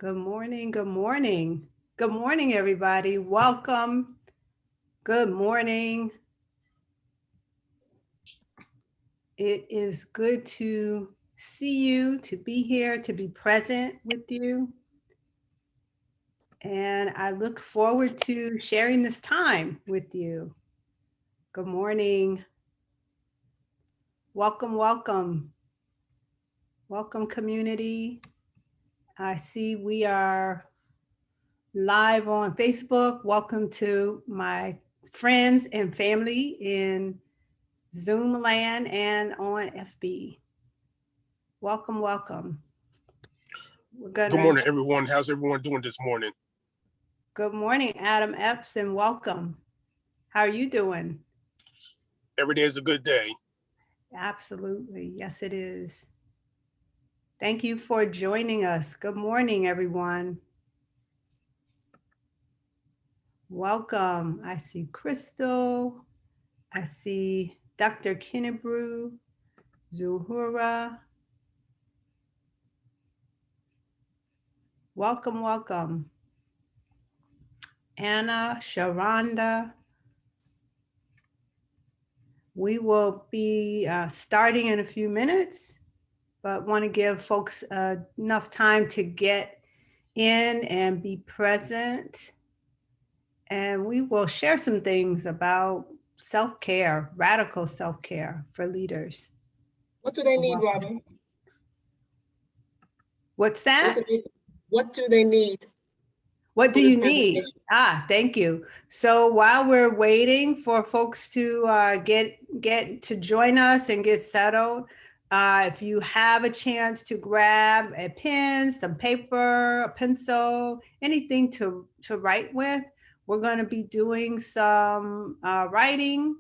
Good morning. Good morning. Good morning, everybody. Welcome. Good morning. It is good to see you, to be here, to be present with you. And I look forward to sharing this time with you. Good morning. Welcome, welcome. Welcome, community. I see we are live on Facebook. Welcome to my friends and family in Zoom land and on FB. Welcome, welcome. We're Good gonna, morning, everyone. How's everyone doing this morning? good morning, Adam Epps, and welcome. How are you doing? Every day is a good day. Absolutely. Yes, it is. Thank you for joining us. Good morning, everyone. Welcome. I see Crystal. I see Dr. Kinnebrew, Zuhura. Welcome, welcome. Anna, Sharonda. We will be starting in a few minutes, but want to give folks enough time to get in and be present. And we will share some things about self-care, radical self-care for leaders. What do they So need, welcome. Robin? What's that? What do they need? What do for this you need? presentation? Thank you. So while we're waiting for folks to get to join us and get settled, if you have a chance to grab a pen, some paper, a pencil, anything to write with, we're going to be doing some writing,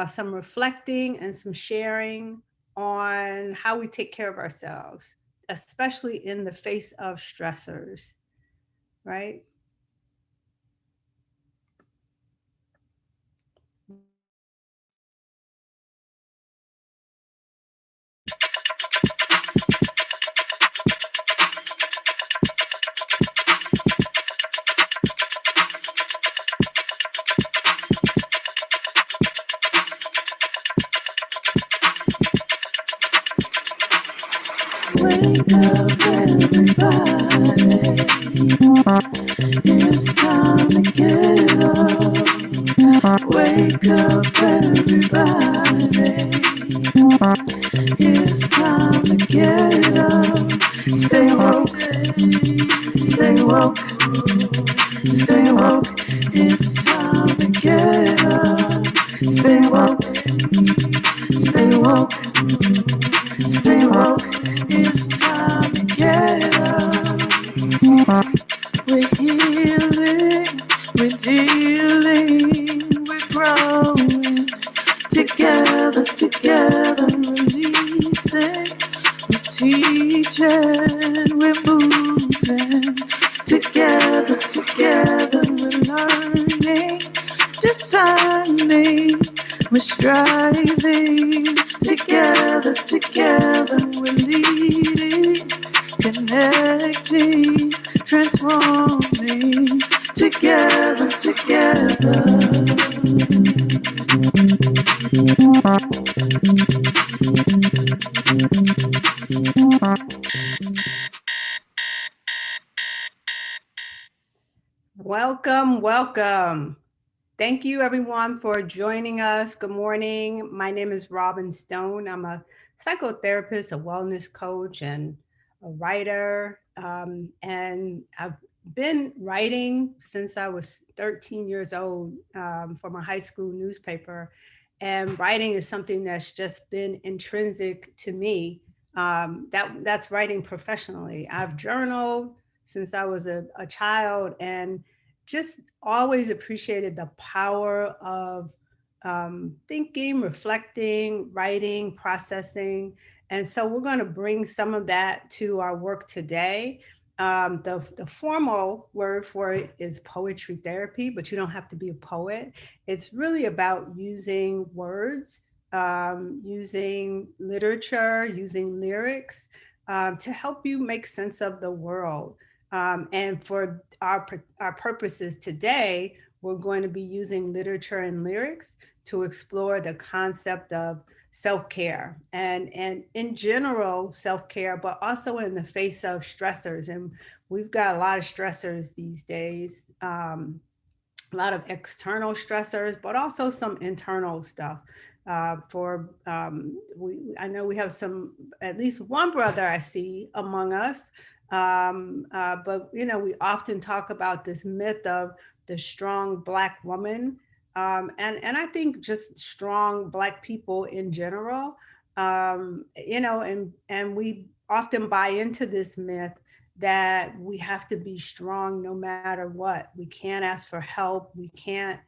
some reflecting, and some sharing on how we take care of ourselves, especially in the face of stressors, right? Wake up, everybody. It's time to get up. Wake up, everybody. It's time to get up. Stay woke, stay woke, stay woke. It's time to get up. Stay woke, stay woke, stay woke. It's time to get up. We're healing, we're dealing, we're growing. Together, together, releasing. We're teaching, we're moving. Together, together, we're learning, discerning. We're striving. Together, together, we're leading, connecting, transforming. Together, together. Welcome, welcome. Thank you, everyone, for joining us. Good morning. My name is Robin Stone. I'm a psychotherapist, a wellness coach, and a writer. And I've been writing since I was 13 years old for my high school newspaper. And writing is something that's just been intrinsic to me. That's writing professionally. I've journaled since I was a child, and just always appreciated the power of thinking, reflecting, writing, processing. And so we're going to bring some of that to our work today. The formal word for it is poetry therapy, but you don't have to be a poet. It's really about using words, using literature, using lyrics to help you make sense of the world. And for our purposes today, we're going to be using literature and lyrics to explore the concept of self-care and in general self-care, but also in the face of stressors. And we've got a lot of stressors these days, a lot of external stressors, but also some internal stuff. I know we have at least one brother I see among us, but we often talk about this myth of the strong Black woman, and I think just strong Black people in general, and we often buy into this myth that we have to be strong no matter what. We can't ask for help. We can't,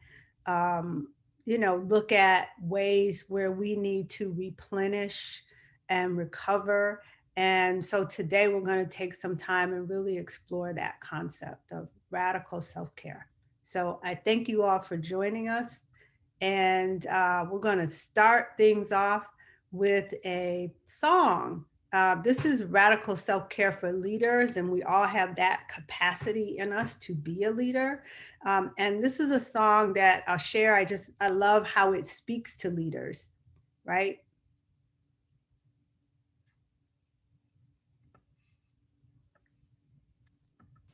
look at ways where we need to replenish and recover. And so today we're going to take some time and really explore that concept of radical self-care. So I thank you all for joining us. And we're going to start things off with a song. This is Radical Self-Care for Leaders, and we all have that capacity in us to be a leader. And this is a song that I'll share. I love how it speaks to leaders, right?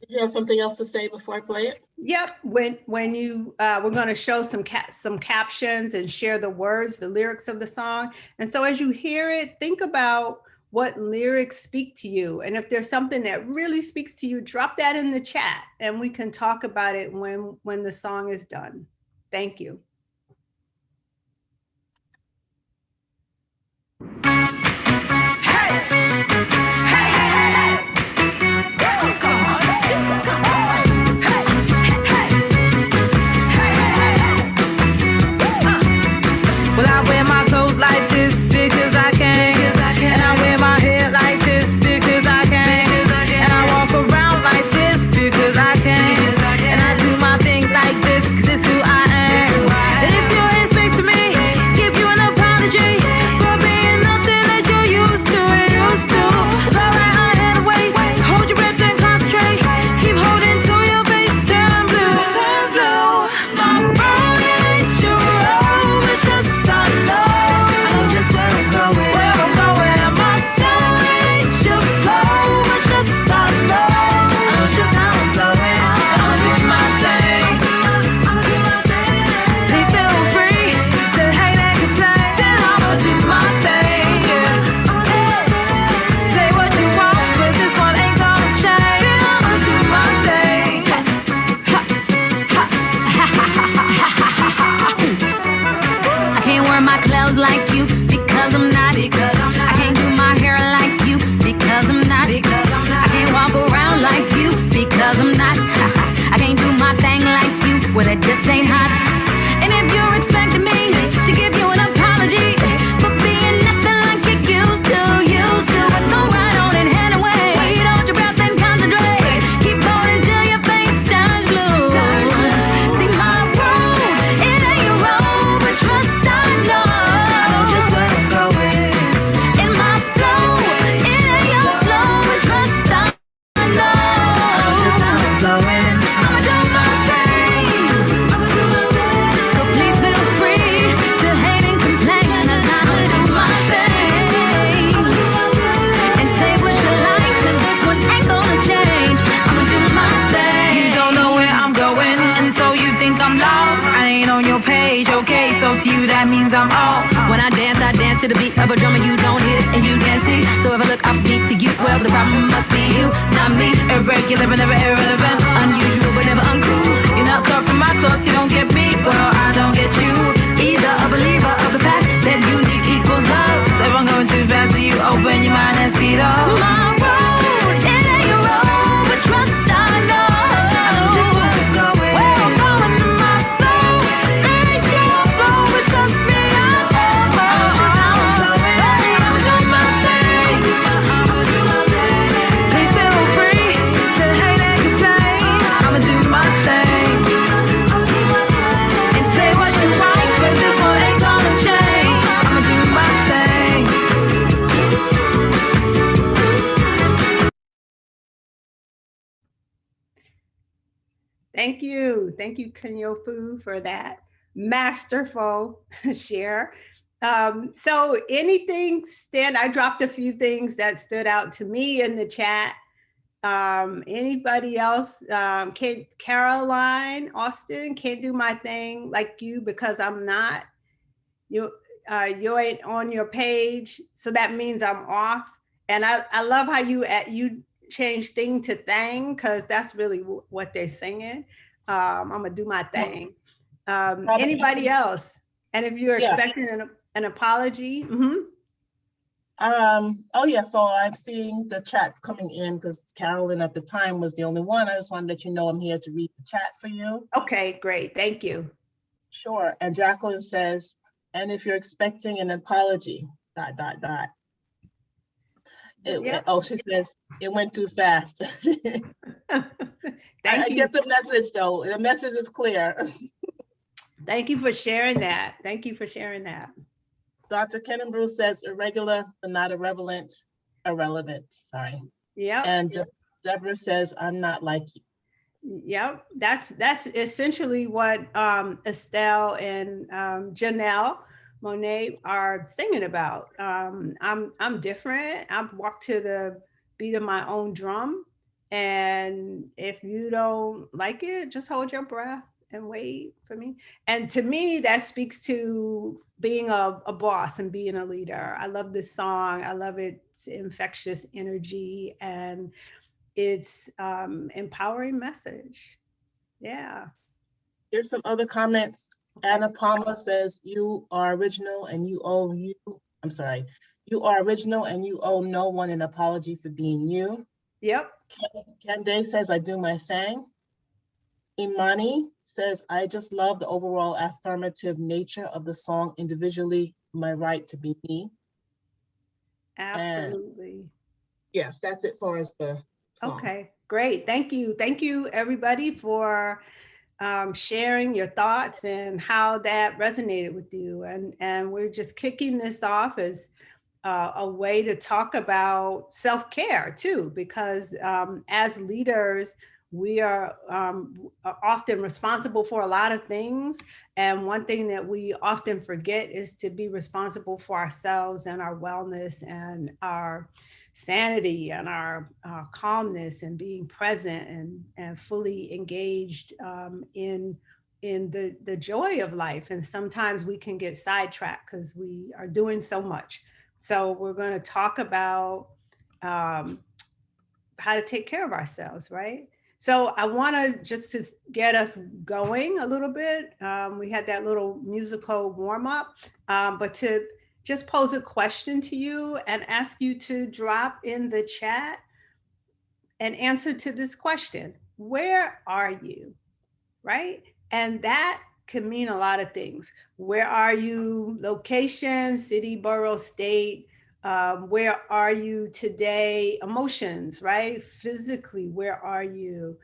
Did you have something else to say before I play it? Yep. When you we're going to show some captions and share the words, the lyrics of the song. And so as you hear it, think about what lyrics speak to you. And if there's something that really speaks to you, drop that in the chat and we can talk about it when the song is done. Thank you. To the beat of a drummer you don't hear and you can't see. So if I look offbeat to you, well, the problem must be you, not me. Irregular but never irrelevant, unusual but never uncool. You're not cut from my clothes, you don't get me, well, I don't get you either. A believer of the fact that unique equals love. So if I'm going too fast for you, open your mind and speed up. My road, it ain't your road, but trust I know. I'm just where I'm going. Where I'm going in my flow. It ain't your flow, but trust me, I know. Please feel free to hate and complain. I'ma do my thing and say what you like, but this one ain't gonna change. I'ma do my thing. Thank you. Thank you, Kenyofu, for that masterful share. So anything I dropped a few things that stood out to me in the chat. Anybody else? Caroline Austin, can't do my thing like you because I'm not. You ain't on your page, so that means I'm off. And I love how you change thing to thing, because that's really what they're singing. I'm gonna do my thing. Anybody else? And if you're Yeah. expecting an apology, Oh yeah, so I'm seeing the chats coming in because Carolyn at the time was the only one. I just wanted to let you know I'm here to read the chat for you. Okay, great, thank you. Sure. And Jacqueline says, and if you're expecting an apology, ... Yep. Oh, she says it went too fast. I Thank you. get the message though. The message is clear. Thank you for sharing that. Thank you for sharing that. Dr. Kenan Bruce says irregular, but not irrelevant. Sorry. Yeah. And Deborah says, I'm not like you. Yep, that's essentially what Estelle and Janelle Monet are singing about. I'm different. I walk to the beat of my own drum, and if you don't like it, just hold your breath and wait for me. And to me, that speaks to being a boss and being a leader. I love this song. I love its infectious energy and its empowering message. Yeah. Here's some other comments. Anna Palmer says, you are original and you owe no one an apology for being you. Yep. Kende says, I do my thing. Imani says, I just love the overall affirmative nature of the song, individually, my right to be me. Absolutely. And yes, that's it for us. The song. Okay, great. Thank you. Thank you, everybody, for sharing your thoughts and how that resonated with you. And we're just kicking this off as a way to talk about self-care too, because as leaders, we are often responsible for a lot of things. And one thing that we often forget is to be responsible for ourselves and our wellness and our sanity and our calmness and being present and fully engaged in the joy of life. And sometimes we can get sidetracked because we are doing so much. So we're going to talk about how to take care of ourselves, right? So I want to just to get us going a little bit. We had that little musical warm up, but to just pose a question to you and ask you to drop in the chat an answer to this question. Where are you? Right? And that can mean a lot of things. Where are you? Location, city, borough, state. Where are you today? Emotions, right? Physically, where are you?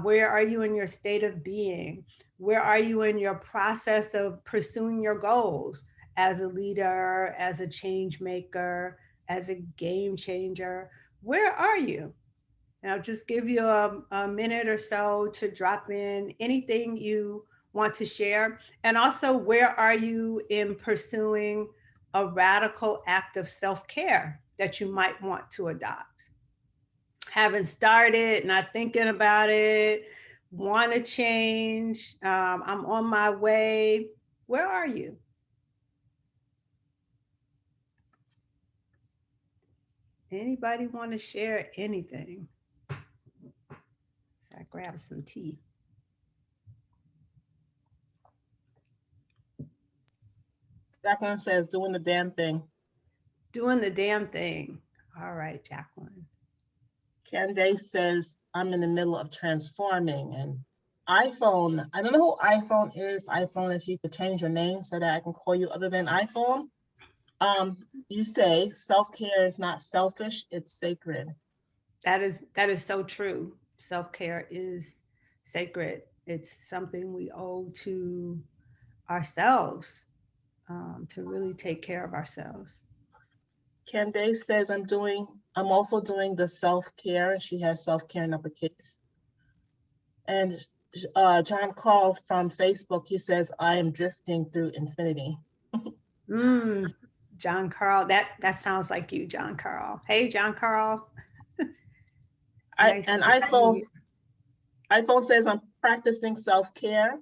Where are you in your state of being? Where are you in your process of pursuing your goals as a leader, as a change maker, as a game changer? Where are you? And I'll just give you a minute or so to drop in anything you want to share. And also, where are you in pursuing a radical act of self-care that you might want to adopt? Haven't started, not thinking about it, want to change, I'm on my way. Where are you? Anybody want to share anything? So I grab some tea. Jacqueline says, doing the damn thing. Doing the damn thing. All right, Jacqueline. Candace says, I'm in the middle of transforming. And iPhone, I don't know who iPhone is. iPhone, if you could change your name so that I can call you other than iPhone. You say self-care is not selfish, it's sacred. That is so true. Self-care is sacred. It's something we owe to ourselves, to really take care of ourselves. Candace says, I'm also doing the self-care. She has self-care in uppercase. And John Carl from Facebook, he says, I am drifting through infinity. John Carl, that sounds like you, John Carl. Hey, John Carl. iPhone says I'm practicing self-care.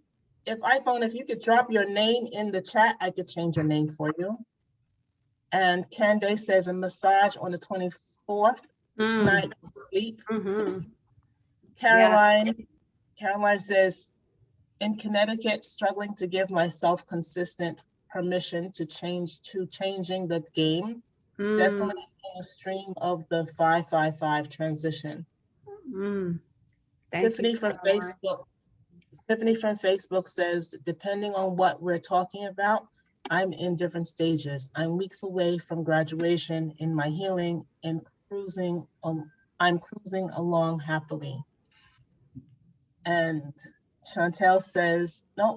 If you could drop your name in the chat, I could change your name for you. And Candace says a massage on the 24th night of sleep. Caroline says, in Connecticut, struggling to give myself consistent permission to changing the game. Definitely in a stream of the 555 transition. Tiffany from Facebook says, depending on what we're talking about, I'm in different stages. I'm weeks away from graduation in my healing and I'm cruising along happily. And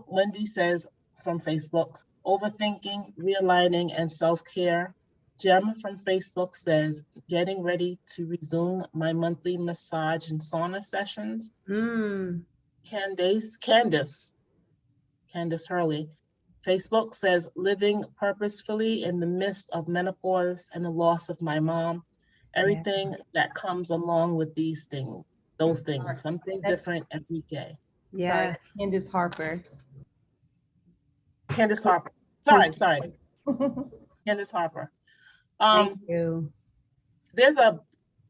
Wendy says from Facebook, overthinking, realigning, and self-care. Jem from Facebook says, getting ready to resume my monthly massage and sauna sessions. Candace Hurley, Facebook says, living purposefully in the midst of menopause and the loss of my mom. Everything that comes along with those things, something different every day. Yes. Candace Harper. Sorry. Candace Harper. Thank you. There's a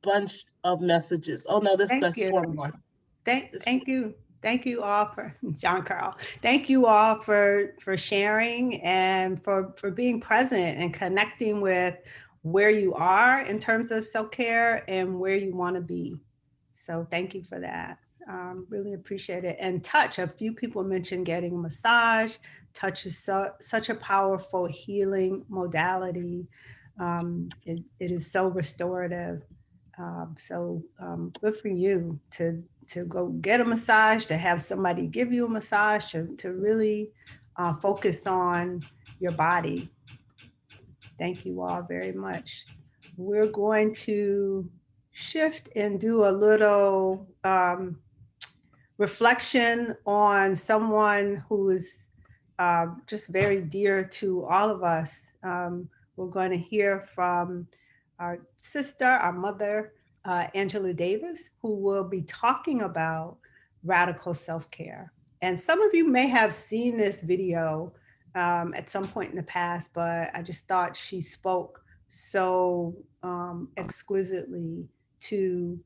bunch of messages. Oh no, that's four more. Thank you. Thank you all for John Carl. Thank you all for sharing and for being present and connecting with where you are in terms of self-care and where you want to be. So thank you for that. Really appreciate it. And touch, a few people mentioned getting a massage. Touch is such a powerful healing modality. It is so restorative. So good for you to go get a massage, to have somebody give you a massage, to really focus on your body. Thank you all very much. We're going to shift and do a little reflection on someone who is just very dear to all of us. We're going to hear from our sister, our mother, Angela Davis, who will be talking about radical self-care. And some of you may have seen this video at some point in the past, but I just thought she spoke so exquisitely to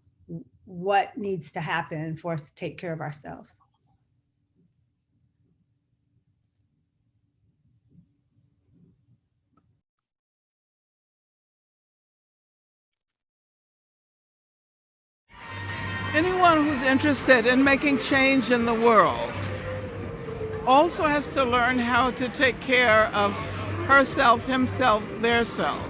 what needs to happen for us to take care of ourselves. Anyone who's interested in making change in the world also has to learn how to take care of herself, himself, their selves.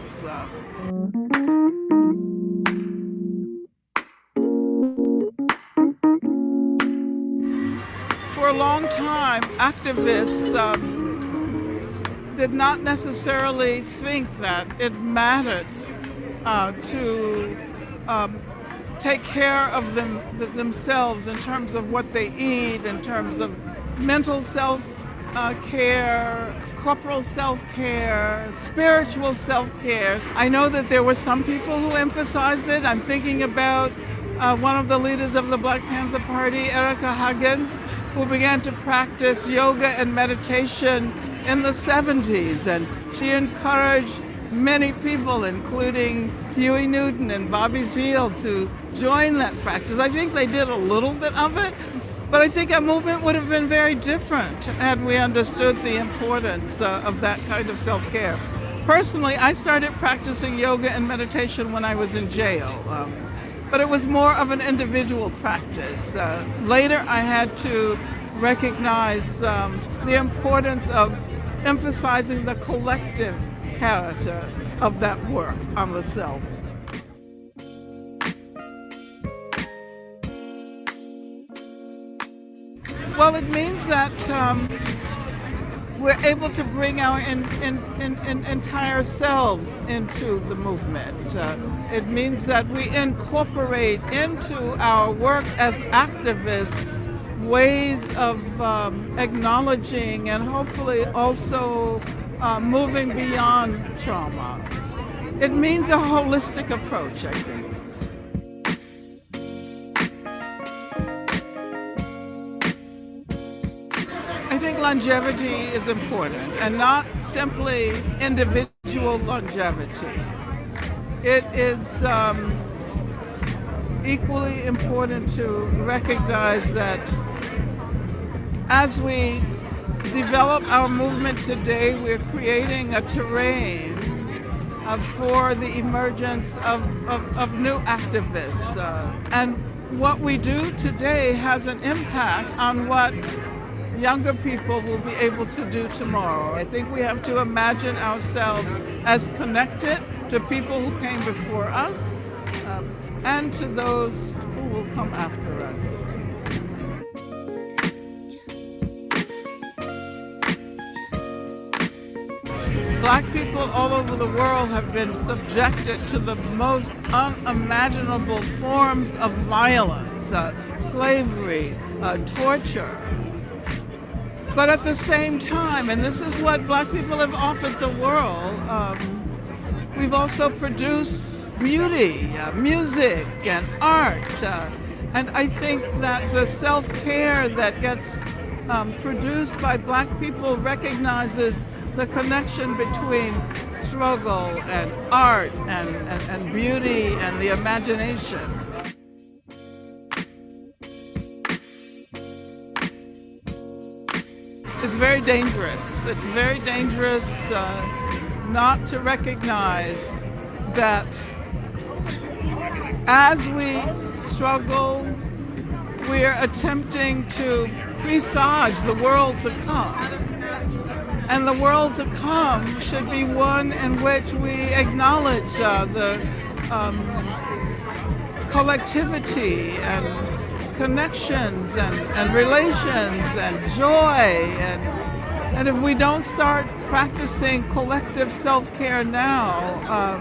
For a long time, activists did not necessarily think that it mattered to take care of themselves in terms of what they eat, in terms of mental self-care, corporal self-care, spiritual self-care. I know that there were some people who emphasized it. I'm thinking about one of the leaders of the Black Panther Party, Erica Huggins, who began to practice yoga and meditation in the 70s. And she encouraged many people, including Huey Newton and Bobby Seale, to join that practice. I think they did a little bit of it, but I think our movement would have been very different had we understood the importance of that kind of self-care. Personally, I started practicing yoga and meditation when I was in jail, but it was more of an individual practice. Later, I had to recognize the importance of emphasizing the collective character of that work on the self. Well, it means that we're able to bring our entire selves into the movement. It means that we incorporate into our work as activists ways of acknowledging and hopefully also moving beyond trauma. It means a holistic approach, I think. I think longevity is important, and not simply individual longevity. It is equally important to recognize that as we develop our movement today, we're creating a terrain for the emergence of new activists. And what we do today has an impact on what younger people will be able to do tomorrow. I think we have to imagine ourselves as connected to people who came before us and to those who will come after us. Black people all over the world have been subjected to the most unimaginable forms of violence, slavery, torture. But at the same time, and this is what Black people have offered the world, we've also produced beauty, music, and art. And I think that the self-care that gets produced by Black people recognizes the connection between struggle and art and beauty and the imagination. It's very dangerous. It's very dangerous not to recognize that as we struggle, we're attempting to presage the world to come. And the world to come should be one in which we acknowledge the collectivity and connections and relations and joy. And if we don't start practicing collective self-care now,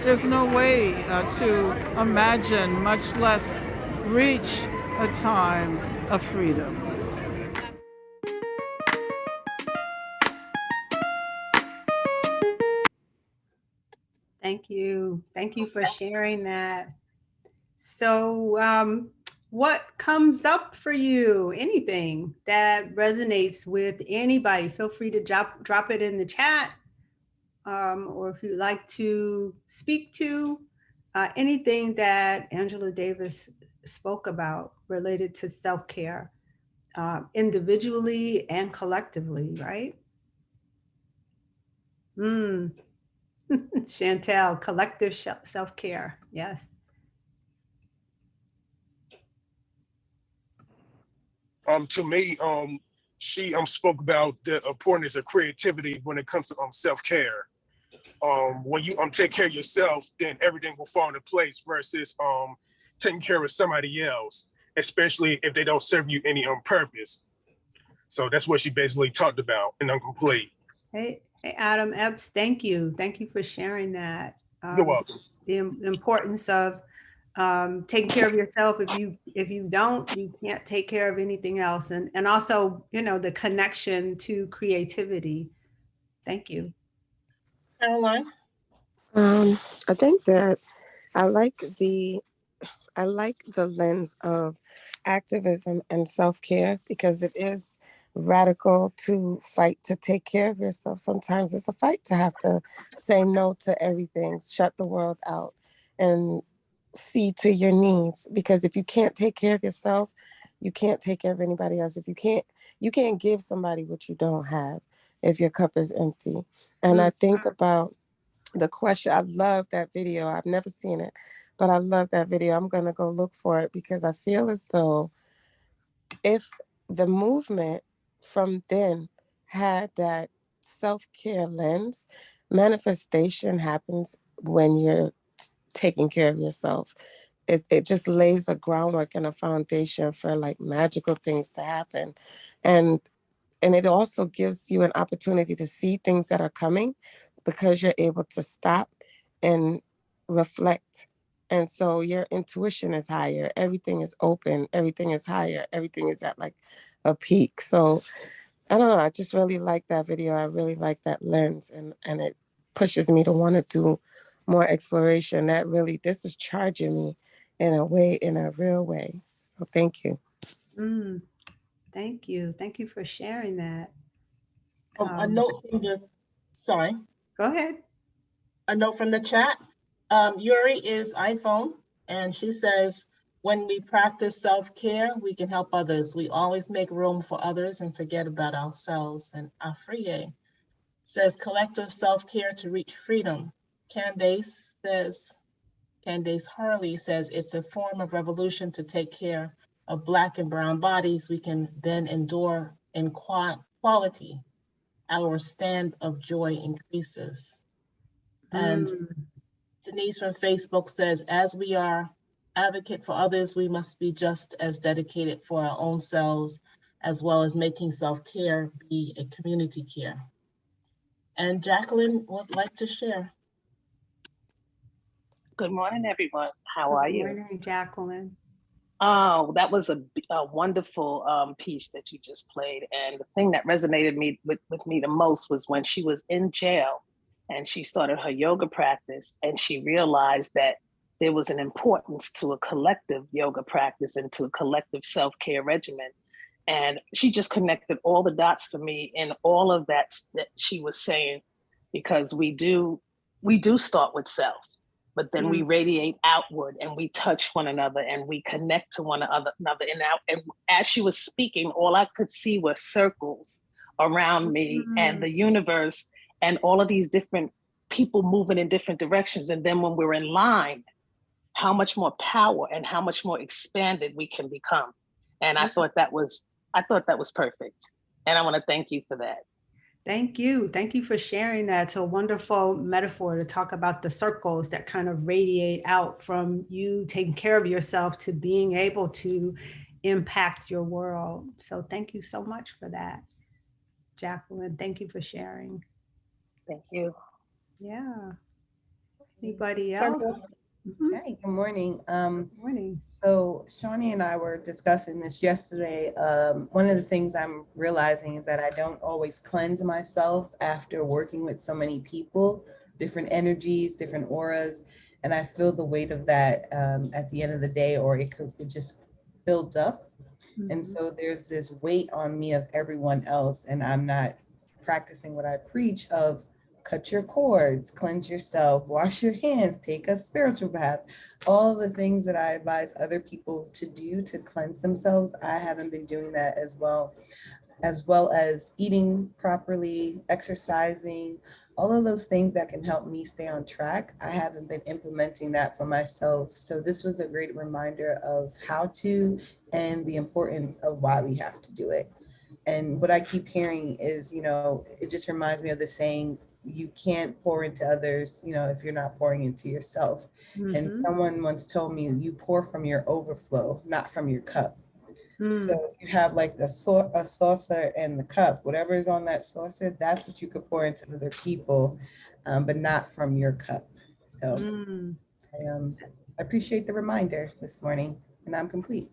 there's no way to imagine, much less reach a time of freedom. Thank you. Thank you for sharing that. So what comes up for you? Anything that resonates with anybody, feel free to drop it in the chat. Or if you'd like to speak to anything that Angela Davis spoke about related to self-care, individually and collectively, right? Chantel, collective self-care. Yes. To me, she spoke about the importance of creativity when it comes to self-care. When you take care of yourself, then everything will fall into place versus taking care of somebody else, especially if they don't serve you any purpose. So that's what she basically talked about in Complete. Hey, Adam Epps, thank you. Thank you for sharing that. You're welcome. The importance of taking care of yourself. If you don't, you can't take care of anything else. And also, the connection to creativity. Thank you. Caroline? I think that I like the lens of activism and self-care because it is radical to fight to take care of yourself. Sometimes it's a fight to have to say no to everything, shut the world out, and see to your needs. Because if you can't take care of yourself, you can't take care of anybody else. If you can't give somebody what you don't have if your cup is empty. And I think about the question. I love that video. I've never seen it, but I love that video. I'm going to go look for it because I feel as though if the movement from then had that self-care lens, manifestation happens when you're taking care of yourself. It just lays a groundwork and a foundation for like magical things to happen. And it also gives you an opportunity to see things that are coming because you're able to stop and reflect And so your intuition is higher. Everything is open. Everything is higher. Everything is at like a peak. So I don't know. I just really like that video. I really like that lens, and it pushes me to want to do more exploration. This is charging me in a way, in a real way. So thank you. Mm, thank you. Thank you for sharing that. A note from the, sorry, Go ahead. a note from the chat. Yuri is iPhone, and she says, when we practice self-care, we can help others. We always make room for others and forget about ourselves. And Afriye says, collective self-care to reach freedom. Candace Harley says, it's a form of revolution to take care of Black and brown bodies. We can then endure in quality. Our stand of joy increases. And Denise from Facebook says, as we are advocate for others, we must be just as dedicated for our own selves, as well as making self-care be a community care. And Jacqueline would like to share. Good morning, everyone. How are you? Good morning, Jacqueline. Oh, that was a wonderful piece that you just played. And the thing that resonated with me the most was when she was in jail and she started her yoga practice, and she realized that there was an importance to a collective yoga practice and to a collective self-care regimen. And she just connected all the dots for me in all of that she was saying, because we do start with self, but then we radiate outward and we touch one another and we connect to one another. And as she was speaking, all I could see were circles around me and the universe and all of these different people moving in different directions. And then when we're in line, how much more power and how much more expanded we can become. And I thought that was perfect. And I want to thank you for that. Thank you. Thank you for sharing that. It's a wonderful metaphor to talk about the circles that kind of radiate out from you taking care of yourself to being able to impact your world. So thank you so much for that, Jacqueline. Thank you for sharing. Thank you. Yeah. Anybody else? Hi, good morning. Good morning. So Shawnee and I were discussing this yesterday. One of the things I'm realizing is that I don't always cleanse myself after working with so many people, different energies, different auras, and I feel the weight of that at the end of the day, or it just builds up. And so there's this weight on me of everyone else, and I'm not practicing what I preach of cut your cords, cleanse yourself, wash your hands, take a spiritual bath, all the things that I advise other people to do to cleanse themselves. I haven't been doing that as well as eating properly, exercising, all of those things that can help me stay on track. I haven't been implementing that for myself. So this was a great reminder of how to and the importance of why we have to do it. And what I keep hearing is, it just reminds me of the saying, you can't pour into others, if you're not pouring into yourself. And someone once told me, you pour from your overflow, not from your cup. So if you have like a saucer and the cup, whatever is on that saucer, that's what you could pour into other people, but not from your cup. So I appreciate the reminder this morning, and I'm complete.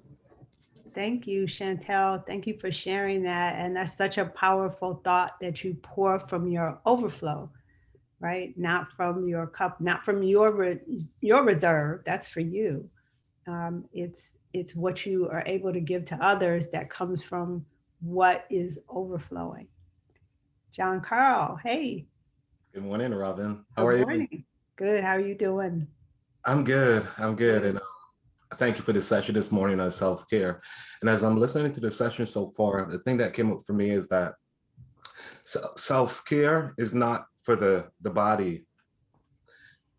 Thank you, Chantel. Thank you for sharing that. And that's such a powerful thought, that you pour from your overflow, right? Not from your cup, not from your reserve. That's for you. It's what you are able to give to others that comes from what is overflowing. John Carl, hey. Good morning, Robin. How are you? Good. How are you doing? I'm good. And thank you for the session this morning on self-care. And as I'm listening to the session so far, the thing that came up for me is that self-care is not for the body.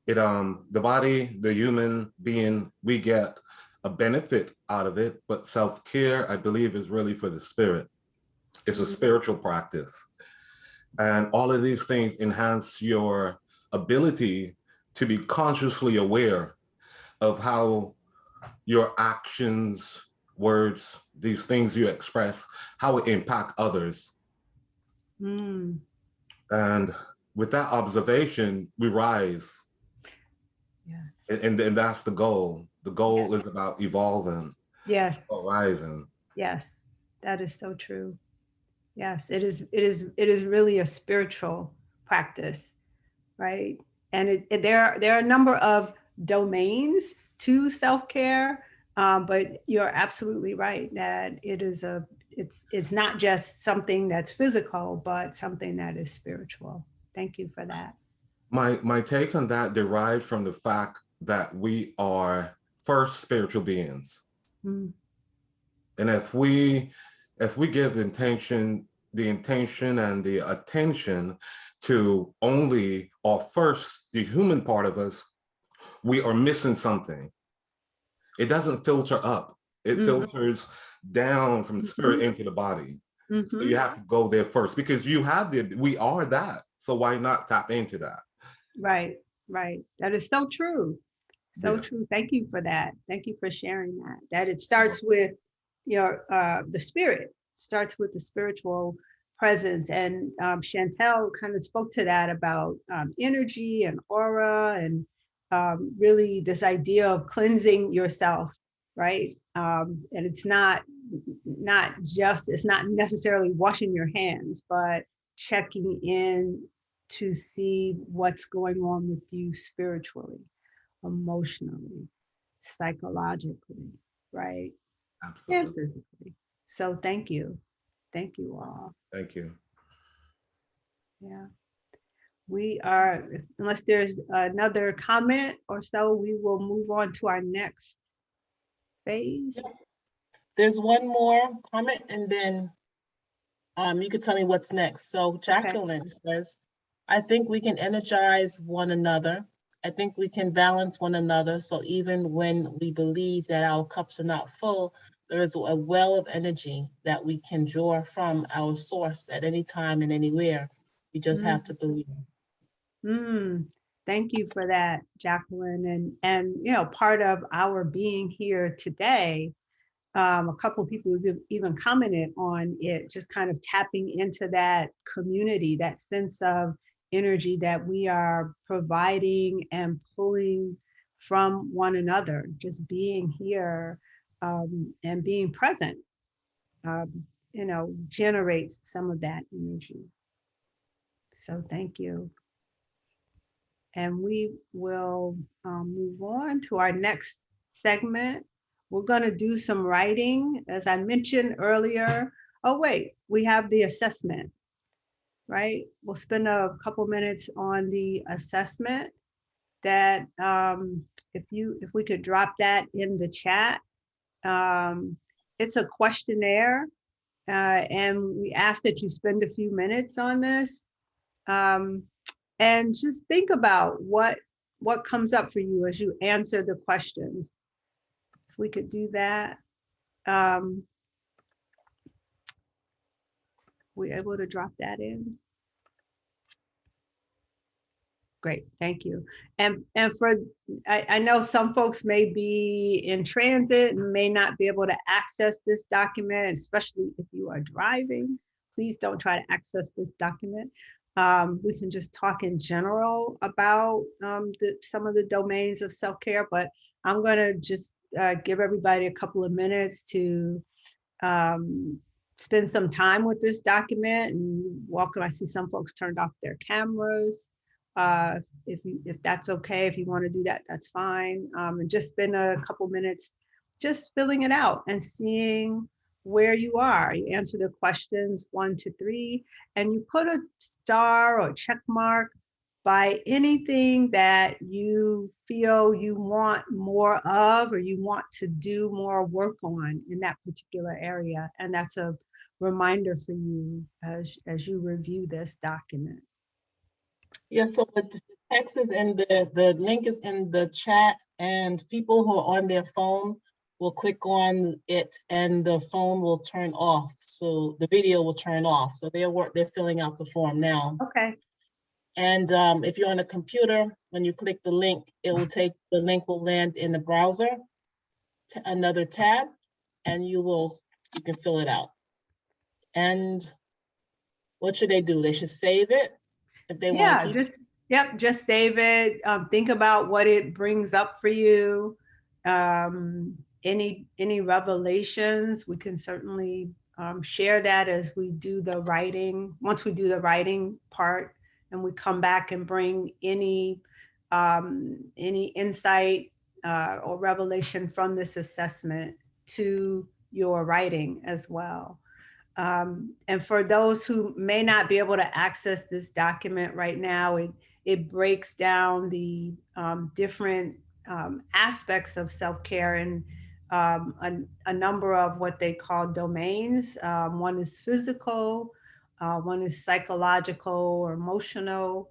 The body, the human being, we get a benefit out of it, but self-care, I believe, is really for the spirit. It's a spiritual practice. And all of these things enhance your ability to be consciously aware of how your actions, words, these things you express, how it impact others. And with that observation, we rise. And that's the goal. The goal is about evolving, Yes. rising. Yes. That is so true. Yes, it is. It is really a spiritual practice, right? And there are a number of domains to self-care, but you're absolutely right that it's not just something that's physical, but something that is spiritual. Thank you for that. My take on that derived from the fact that we are first spiritual beings. Mm. And if we give the intention and the attention to only or first the human part of us, we are missing something. It doesn't filter up. It filters down from the spirit into the body. So you have to go there first because we are that. So why not tap into that? Right, right. That is so true. So Yeah. true. Thank you for that. Thank you for sharing that. That it starts with the spirit, starts with the spiritual presence. And Chantel kind of spoke to that about energy and aura and really this idea of cleansing yourself, right? And it's not necessarily washing your hands, but checking in to see what's going on with you spiritually, emotionally, psychologically, right? Absolutely. And physically. So thank you. Thank you all. Thank you. Yeah. We are, unless there's another comment or so, we will move on to our next phase. There's one more comment and then you can tell me what's next. So Jacqueline says, I think we can energize one another. I think we can balance one another. So even when we believe that our cups are not full, there is a well of energy that we can draw from our source at any time and anywhere. We just have to believe. Thank you for that, Jacqueline. And part of our being here today, a couple of people have even commented on it, just kind of tapping into that community, that sense of energy that we are providing and pulling from one another, just being here and being present, generates some of that energy. So thank you. And we will move on to our next segment. We're going to do some writing, as I mentioned earlier. Oh, wait, we have the assessment, right? We'll spend a couple minutes on the assessment that if we could drop that in the chat. It's a questionnaire and we ask that you spend a few minutes on this and just think about what comes up for you as you answer the questions. If we could do that. We able to drop that in? Great, thank you. And for, I know some folks may be in transit and may not be able to access this document, especially if you are driving. Please don't try to access this document. We can just talk in general about some of the domains of self-care, but I'm gonna just give everybody a couple of minutes to spend some time with this document and welcome. I see some folks turned off their cameras. If that's okay, if you want to do that, that's fine. And just spend a couple minutes just filling it out and seeing where you are. You answer the questions 1 to 3, and you put a star or check mark by anything that you feel you want more of or you want to do more work on in that particular area. And that's a reminder for you as you review this document. Yes, so the text is in the link is in the chat, and people who are on their phone will click on it and the phone will turn off. So the video will turn off. So they're filling out the form now. Okay. And if you're on a computer, when you click the link, the link will land in the browser, to another tab, and you can fill it out. And what should they do? They should save it if they want to keep Yep, just save it. Think about what it brings up for you. Any revelations, we can certainly share that as we do the writing. Once we do the writing part, and we come back and bring any insight or revelation from this assessment to your writing as well. And for those who may not be able to access this document right now, it breaks down the different aspects of self-care and a number of what they call domains. One is physical, one is psychological or emotional,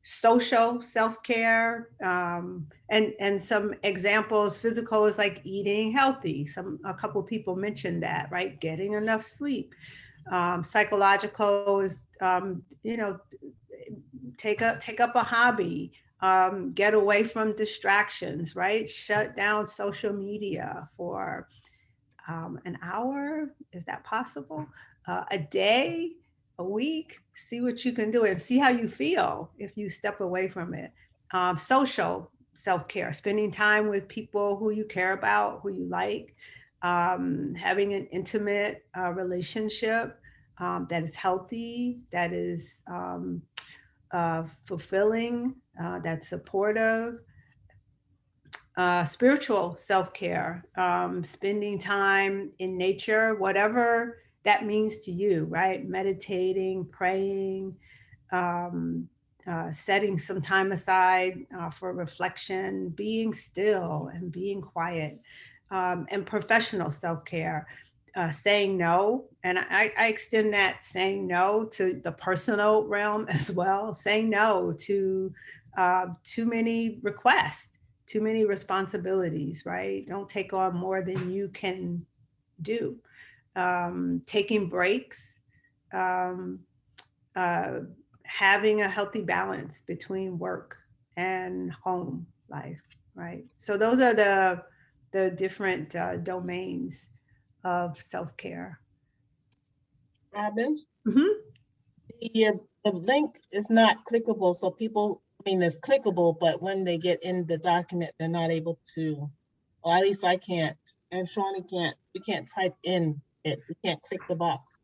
social self-care, and some examples. Physical is like eating healthy. A couple of people mentioned that, right? Getting enough sleep. Psychological is, take up a hobby, get away from distractions, right? Shut down social media for an hour. Is that possible? A day, a week, see what you can do and see how you feel if you step away from it. Social self-care, spending time with people who you care about, who you like, having an intimate relationship that is healthy, that is fulfilling, that's supportive. Spiritual self-care, spending time in nature, whatever that means to you, right? Meditating, praying, setting some time aside for reflection, being still and being quiet, and professional self-care, saying no. And I extend that saying no to the personal realm as well, saying no to too many requests, too many responsibilities, right? Don't take on more than you can do. Taking breaks, having a healthy balance between work and home life, right? So those are the different domains of self-care. Robin? Mm-hmm. The link is not clickable, so people, it's clickable, but when they get in the document, they're not able to, or at least I can't, and Shawnee can't, we can't type in it. We can't click the box.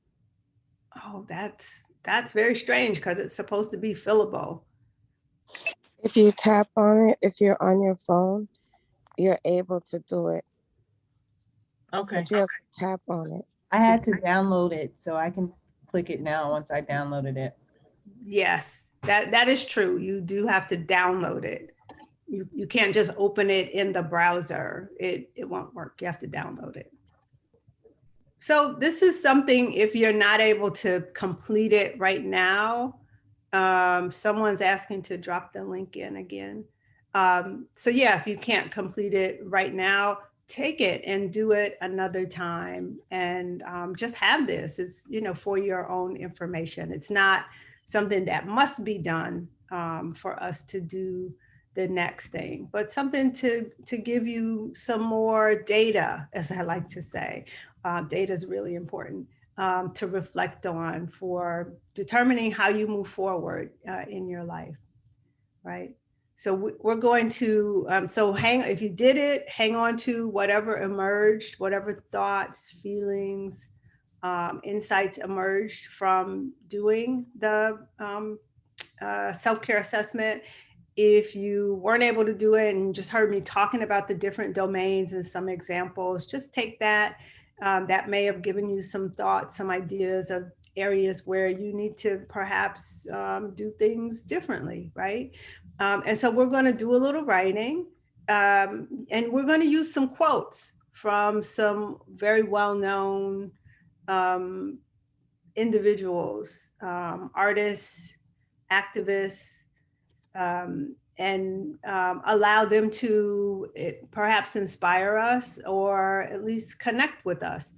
Oh, that's very strange because it's supposed to be fillable. If you tap on it, if you're on your phone, you're able to do it. Okay. But you have to tap on it. I had to download it, so I can click it now once I downloaded it. Yes, that is true. You do have to download it. You can't just open it in the browser. It won't work. You have to download it. So this is something, if you're not able to complete it right now, someone's asking to drop the link in again. So yeah, if you can't complete it right now, take it and do it another time, and just have this. It's, for your own information. It's not something that must be done for us to do the next thing, but something to give you some more data, as I like to say. Data is really important to reflect on for determining how you move forward in your life, right? So we're going to, if you did it, hang on to whatever emerged, whatever thoughts, feelings, insights emerged from doing the self-care assessment. If you weren't able to do it and just heard me talking about the different domains and some examples, just take that. That may have given you some thoughts, some ideas of areas where you need to perhaps do things differently, right? And so we're going to do a little writing, and we're going to use some quotes from some very well-known individuals, artists, activists, and allow them to perhaps inspire us or at least connect with us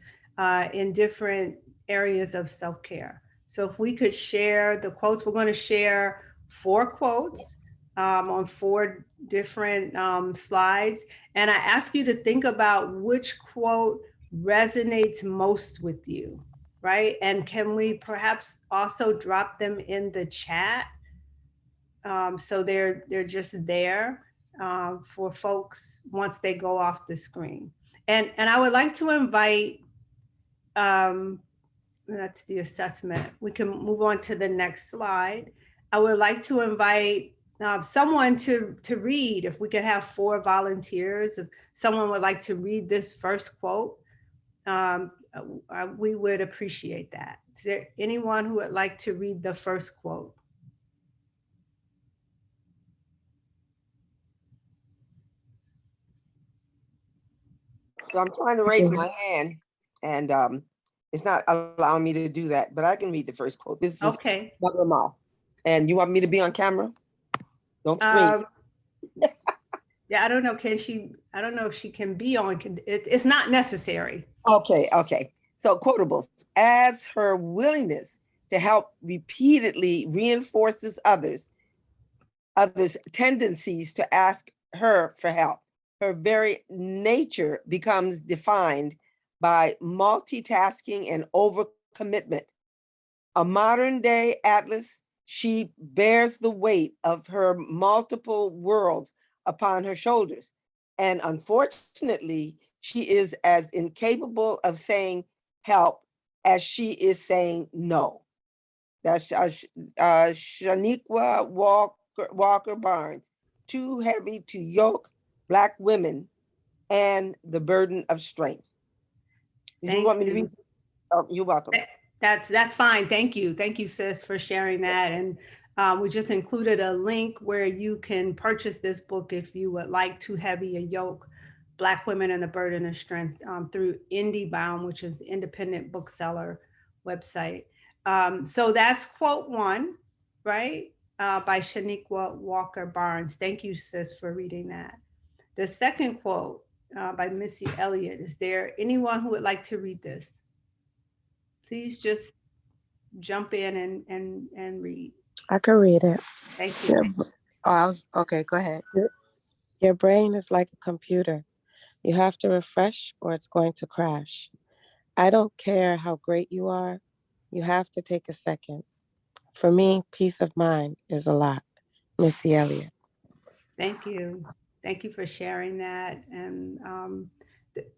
in different areas of self-care. So if we could share the quotes, we're going to share 4 quotes on 4 different slides. And I ask you to think about which quote resonates most with you, right? And can we perhaps also drop them in the chat So they're just there for folks once they go off the screen. And I would like to invite, that's the assessment. We can move on to the next slide. I would like to invite someone to read. If we could have 4 volunteers, if someone would like to read this first quote, we would appreciate that. Is there anyone who would like to read the first quote? So I'm trying to raise my hand, and it's not allowing me to do that, but I can read the first quote. This is Okay. Mother Mal. And you want me to be on camera? Don't scream. Yeah, I don't know. Can she? I don't know if she can be on. It's not necessary. Okay. So quotables. As her willingness to help repeatedly reinforces others' tendencies to ask her for help, her very nature becomes defined by multitasking and overcommitment. A modern day Atlas, she bears the weight of her multiple worlds upon her shoulders. And unfortunately, she is as incapable of saying help as she is saying no. That's Shaniqua Walker Barnes, Too Heavy to Yoke Black Women and the Burden of Strength. You want me to read? Oh, you're welcome. That's fine. Thank you, sis, for sharing that. And we just included a link where you can purchase this book if you would like Too Heavy a Yoke, Black Women and the Burden of Strength through IndieBound, which is the independent bookseller website. So that's quote 1, right? By Shaniqua Walker Barnes. Thank you, sis, for reading that. The second quote by Missy Elliott. Is there anyone who would like to read this? Please just jump in and read. I can read it. Thank you. Okay, go ahead. Your brain is like a computer. You have to refresh or it's going to crash. I don't care how great you are. You have to take a second. For me, peace of mind is a lot. Missy Elliott. Thank you. Thank you for sharing that. And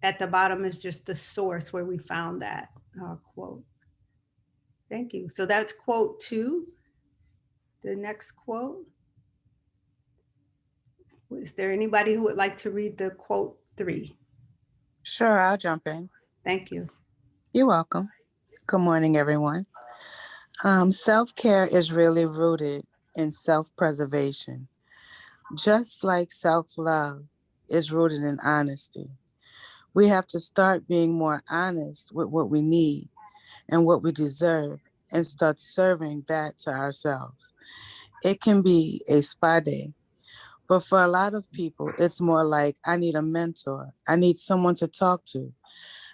at the bottom is just the source where we found that quote. Thank you. So that's quote 2. The next quote. Is there anybody who would like to read the quote 3? Sure, I'll jump in. Thank you. You're welcome. Good morning, everyone. Self-care is really rooted in self-preservation, just like self-love is rooted in honesty. We have to start being more honest with what we need and what we deserve and start serving that to ourselves. It can be a spa day, but for a lot of people, it's more like, I need a mentor. I need someone to talk to.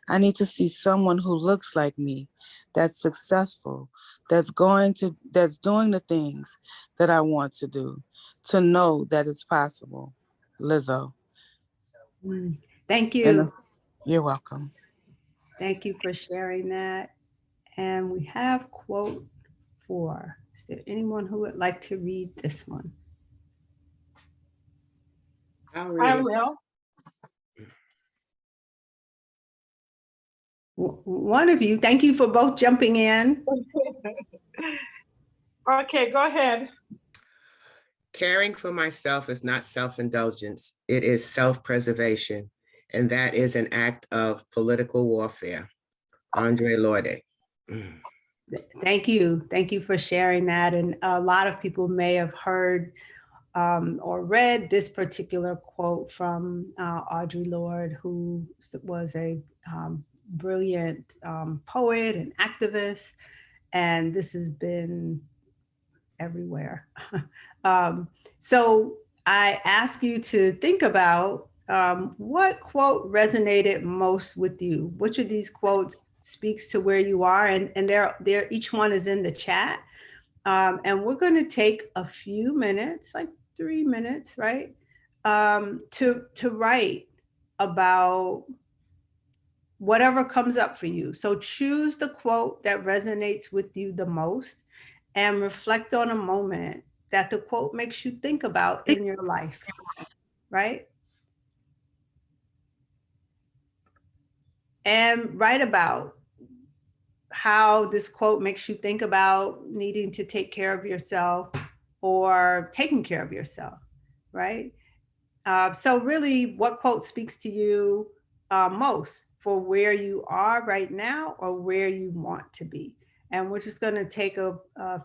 I need to see someone who looks like me, that's successful, that's doing the things that I want to do, to know that it's possible. Lizzo. Thank you. You're welcome. Thank you for sharing that. And we have quote 4. Is there anyone who would like to read this one? I'll read it. Will. One of you. Thank you for both jumping in. Okay, go ahead. Caring for myself is not self-indulgence. It is self-preservation. And that is an act of political warfare. Andre Lorde. Thank you. Thank you for sharing that. And a lot of people may have heard or read this particular quote from Audre Lorde, who was a brilliant poet and activist. And this has been everywhere. So I ask you to think about what quote resonated most with you? Which of these quotes speaks to where you are? And they're each one is in the chat. And we're going to take a few minutes, like 3 minutes, right? To write about whatever comes up for you. So choose the quote that resonates with you the most and reflect on a moment that the quote makes you think about in your life, right? And write about how this quote makes you think about needing to take care of yourself or taking care of yourself, right? So really, what quote speaks to you most for where you are right now or where you want to be? And we're just going to take a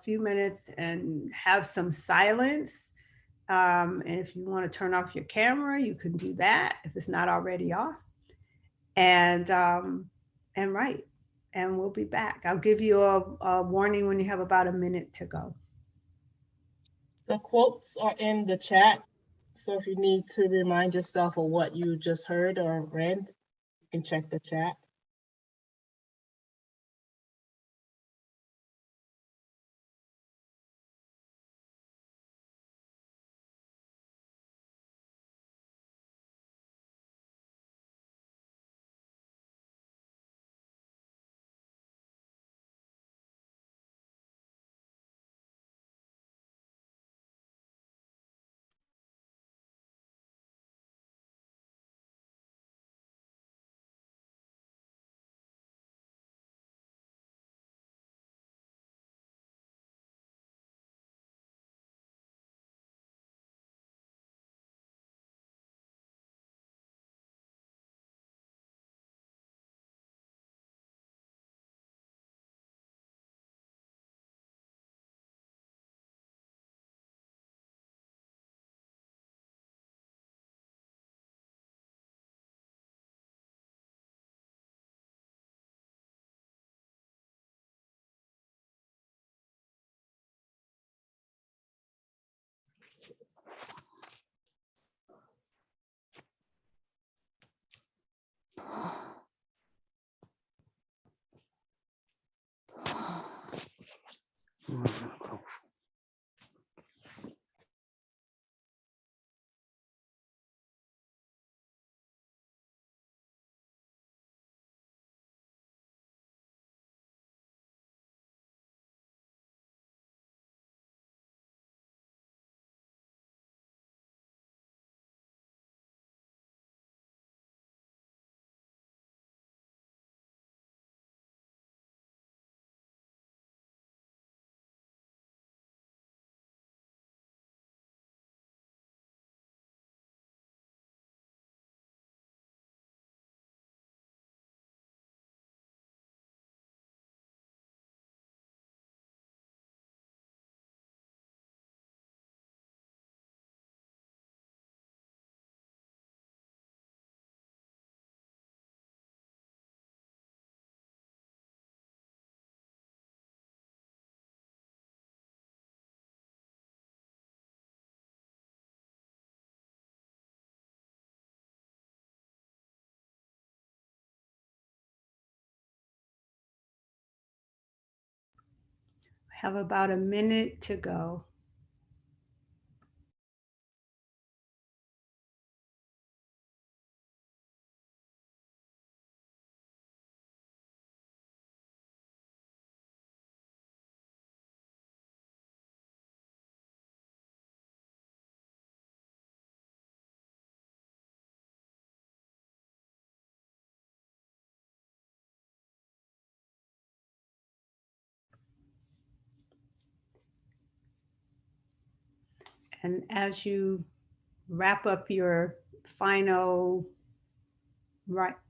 few minutes and have some silence. And if you want to turn off your camera, you can do that if it's not already off. And write. And we'll be back. I'll give you a warning when you have about a minute to go. The quotes are in the chat. So if you need to remind yourself of what you just heard or read, you can check the chat. Have about a minute to go. And as you wrap up final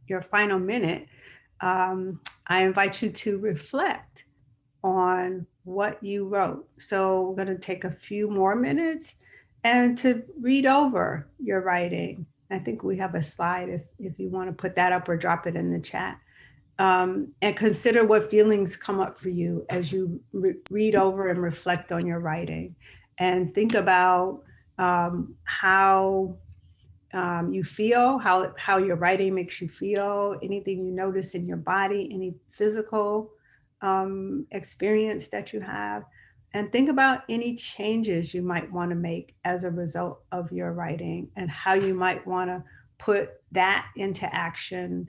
your final minute, I invite you to reflect on what you wrote. So we're going to take a few more minutes and to read over your writing. I think we have a slide if you want to put that up or drop it in the chat. And consider what feelings come up for you as you read over and reflect on your writing. And think about how you feel, how your writing makes you feel, anything you notice in your body, any physical experience that you have. And think about any changes you might want to make as a result of your writing and how you might want to put that into action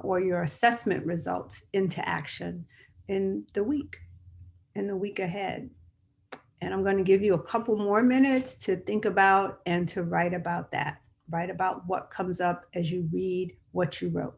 or your assessment results into action in the week ahead. And I'm going to give you a couple more minutes to think about and to write about that. Write about what comes up as you read what you wrote.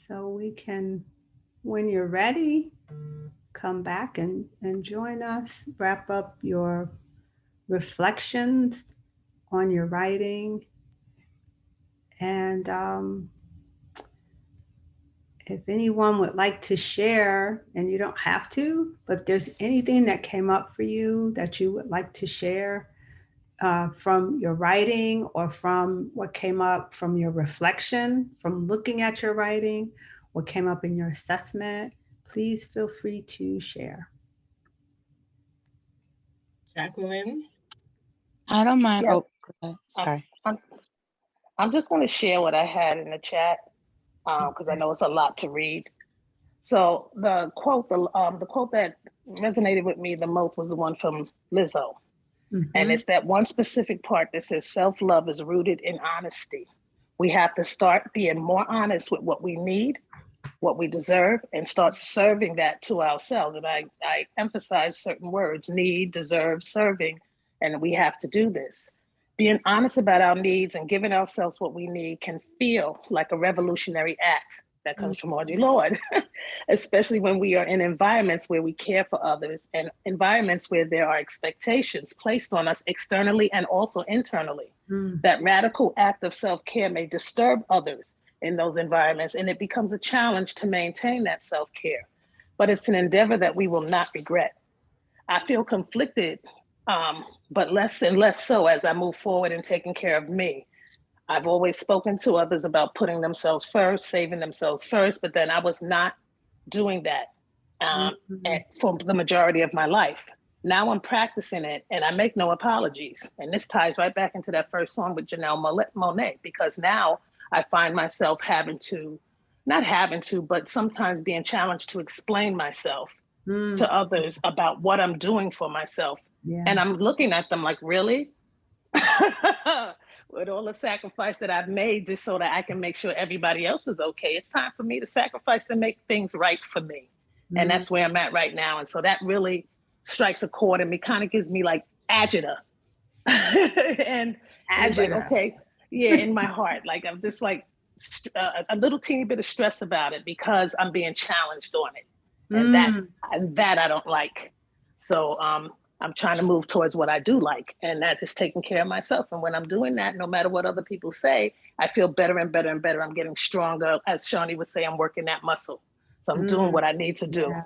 So we can, when you're ready, come back and join us. Wrap up your reflections on your writing. And if anyone would like to share, and you don't have to, but if there's anything that came up for you that you would like to share from your writing or from what came up from your reflection, from looking at your writing, what came up in your assessment, please feel free to share. Jacqueline? I don't mind. Yeah. Oh, go ahead. Sorry. I'm just going to share what I had in the chat because I know it's a lot to read. So the quote that resonated with me the most was the one from Lizzo. And it's that one specific part that says self-love is rooted in honesty. We have to start being more honest with what we need, what we deserve, and start serving that to ourselves. And I emphasize certain words: need, deserve, serving, and we have to do this. Being honest about our needs and giving ourselves what we need can feel like a revolutionary act. That comes from Audre Lorde, especially when we are in environments where we care for others and environments where there are expectations placed on us externally and also internally. That radical act of self-care may disturb others in those environments, and it becomes a challenge to maintain that self-care. But it's an endeavor that we will not regret. I feel conflicted, but less and less so as I move forward in taking care of me. I've always spoken to others about putting themselves first, saving themselves first, but then I was not doing that for the majority of my life. Now I'm practicing it and I make no apologies. And this ties right back into that first song with Janelle Monáe, because now I find myself but sometimes being challenged to explain myself to others about what I'm doing for myself. Yeah. And I'm looking at them like, really? With all the sacrifice that I've made just so that I can make sure everybody else was okay. It's time for me to sacrifice and make things right for me. And that's where I'm at right now. And so that really strikes a chord in me, kind of gives me like agita. and it's like, okay, yeah, in my heart. Like I'm just like a little teeny bit of stress about it because I'm being challenged on it. And that I don't like. So I'm trying to move towards what I do like, and that is taking care of myself. And when I'm doing that, no matter what other people say, I feel better and better and better. I'm getting stronger. As Shawnee would say, I'm working that muscle. So I'm doing what I need to do. Yeah.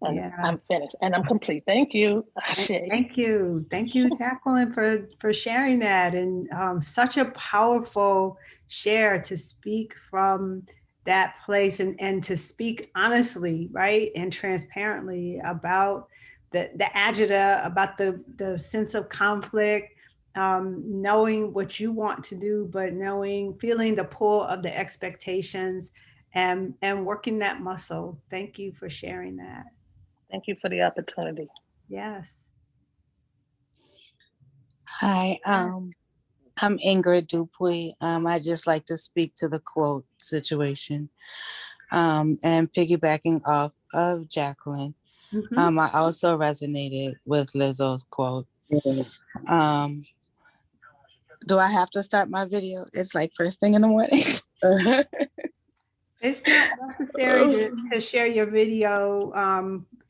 And I'm finished and I'm complete. Thank you. Thank you. Thank you, Jacqueline, for sharing that. And such a powerful share to speak from that place and to speak honestly, right? And transparently about the agita, about the sense of conflict, knowing what you want to do, but feeling the pull of the expectations and working that muscle. Thank you for sharing that. Thank you for the opportunity. Yes. Hi, I'm Ingrid Dupuy. I just like to speak to the quote situation. And piggybacking off of Jacqueline, I also resonated with Lizzo's quote. Do I have to start my video? It's like first thing in the morning. It's not necessary to share your video,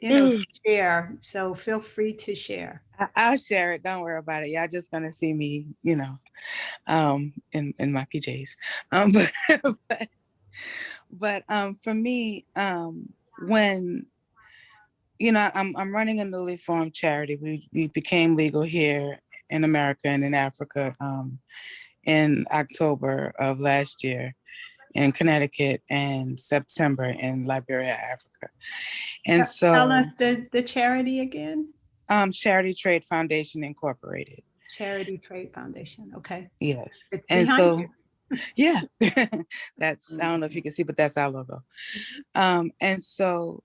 to share. So feel free to share. I'll share it. Don't worry about it. Y'all just gonna see me, in my PJs. But for me, when I'm running a newly formed charity. We became legal here in America and in Africa in October of last year, in Connecticut, and September in Liberia, Africa. And so tell us the charity again. Charity Trade Foundation Incorporated. Charity Trade Foundation. Okay. Yes. It's and behind so you. yeah, that's I don't know if you can see, but that's our logo. And so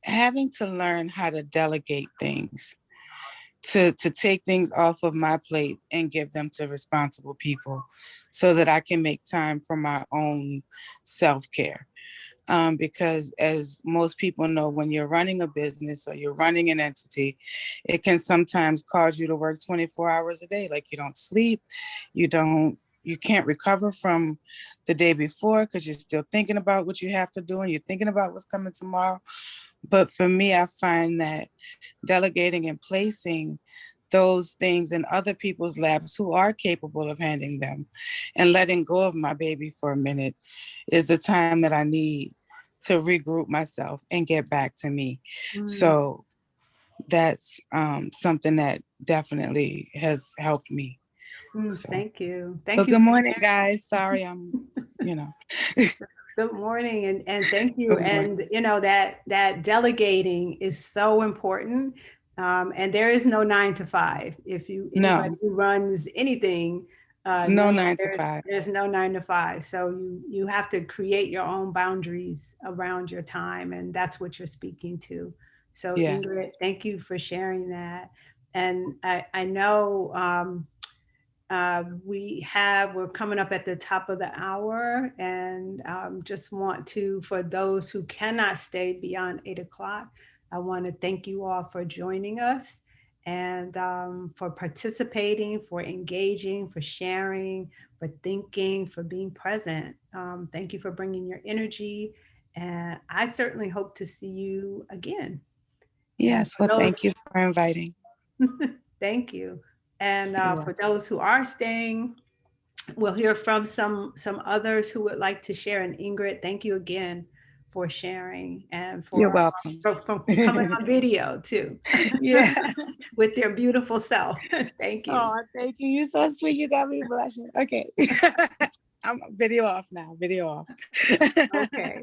having to learn how to delegate things, to take things off of my plate and give them to responsible people so that I can make time for my own self-care. Because as most people know, when you're running a business or you're running an entity, it can sometimes cause you to work 24 hours a day. Like you don't sleep, you can't recover from the day before because you're still thinking about what you have to do and you're thinking about what's coming tomorrow. But for me, I find that delegating and placing those things in other people's laps who are capable of handling them and letting go of my baby for a minute is the time that I need to regroup myself and get back to me. So that's something that definitely has helped me. So. Thank you. Good morning, guys. Sorry, I'm. Good morning, and thank you. And that delegating is so important. And there is no 9 to 5. If anybody who runs anything, there's no 9 to 5. There's no 9 to 5. So you have to create your own boundaries around your time, and that's what you're speaking to. So yes. Ingrid, thank you for sharing that. And I know we're coming up at the top of the hour, and just want to, for those who cannot stay beyond 8 o'clock, I want to thank you all for joining us and for participating, for engaging, for sharing, for thinking, for being present. Thank you for bringing your energy, and I certainly hope to see you again. Yes, well, thank you for inviting. Thank you. And for those who are staying, we'll hear from some others who would like to share. And Ingrid, thank you again for sharing and for, you're welcome. for coming on video too. Yeah. With your beautiful self. Thank you. Oh, thank you. You're so sweet. You got me blushing. Okay. I'm video off now. Video off. Okay.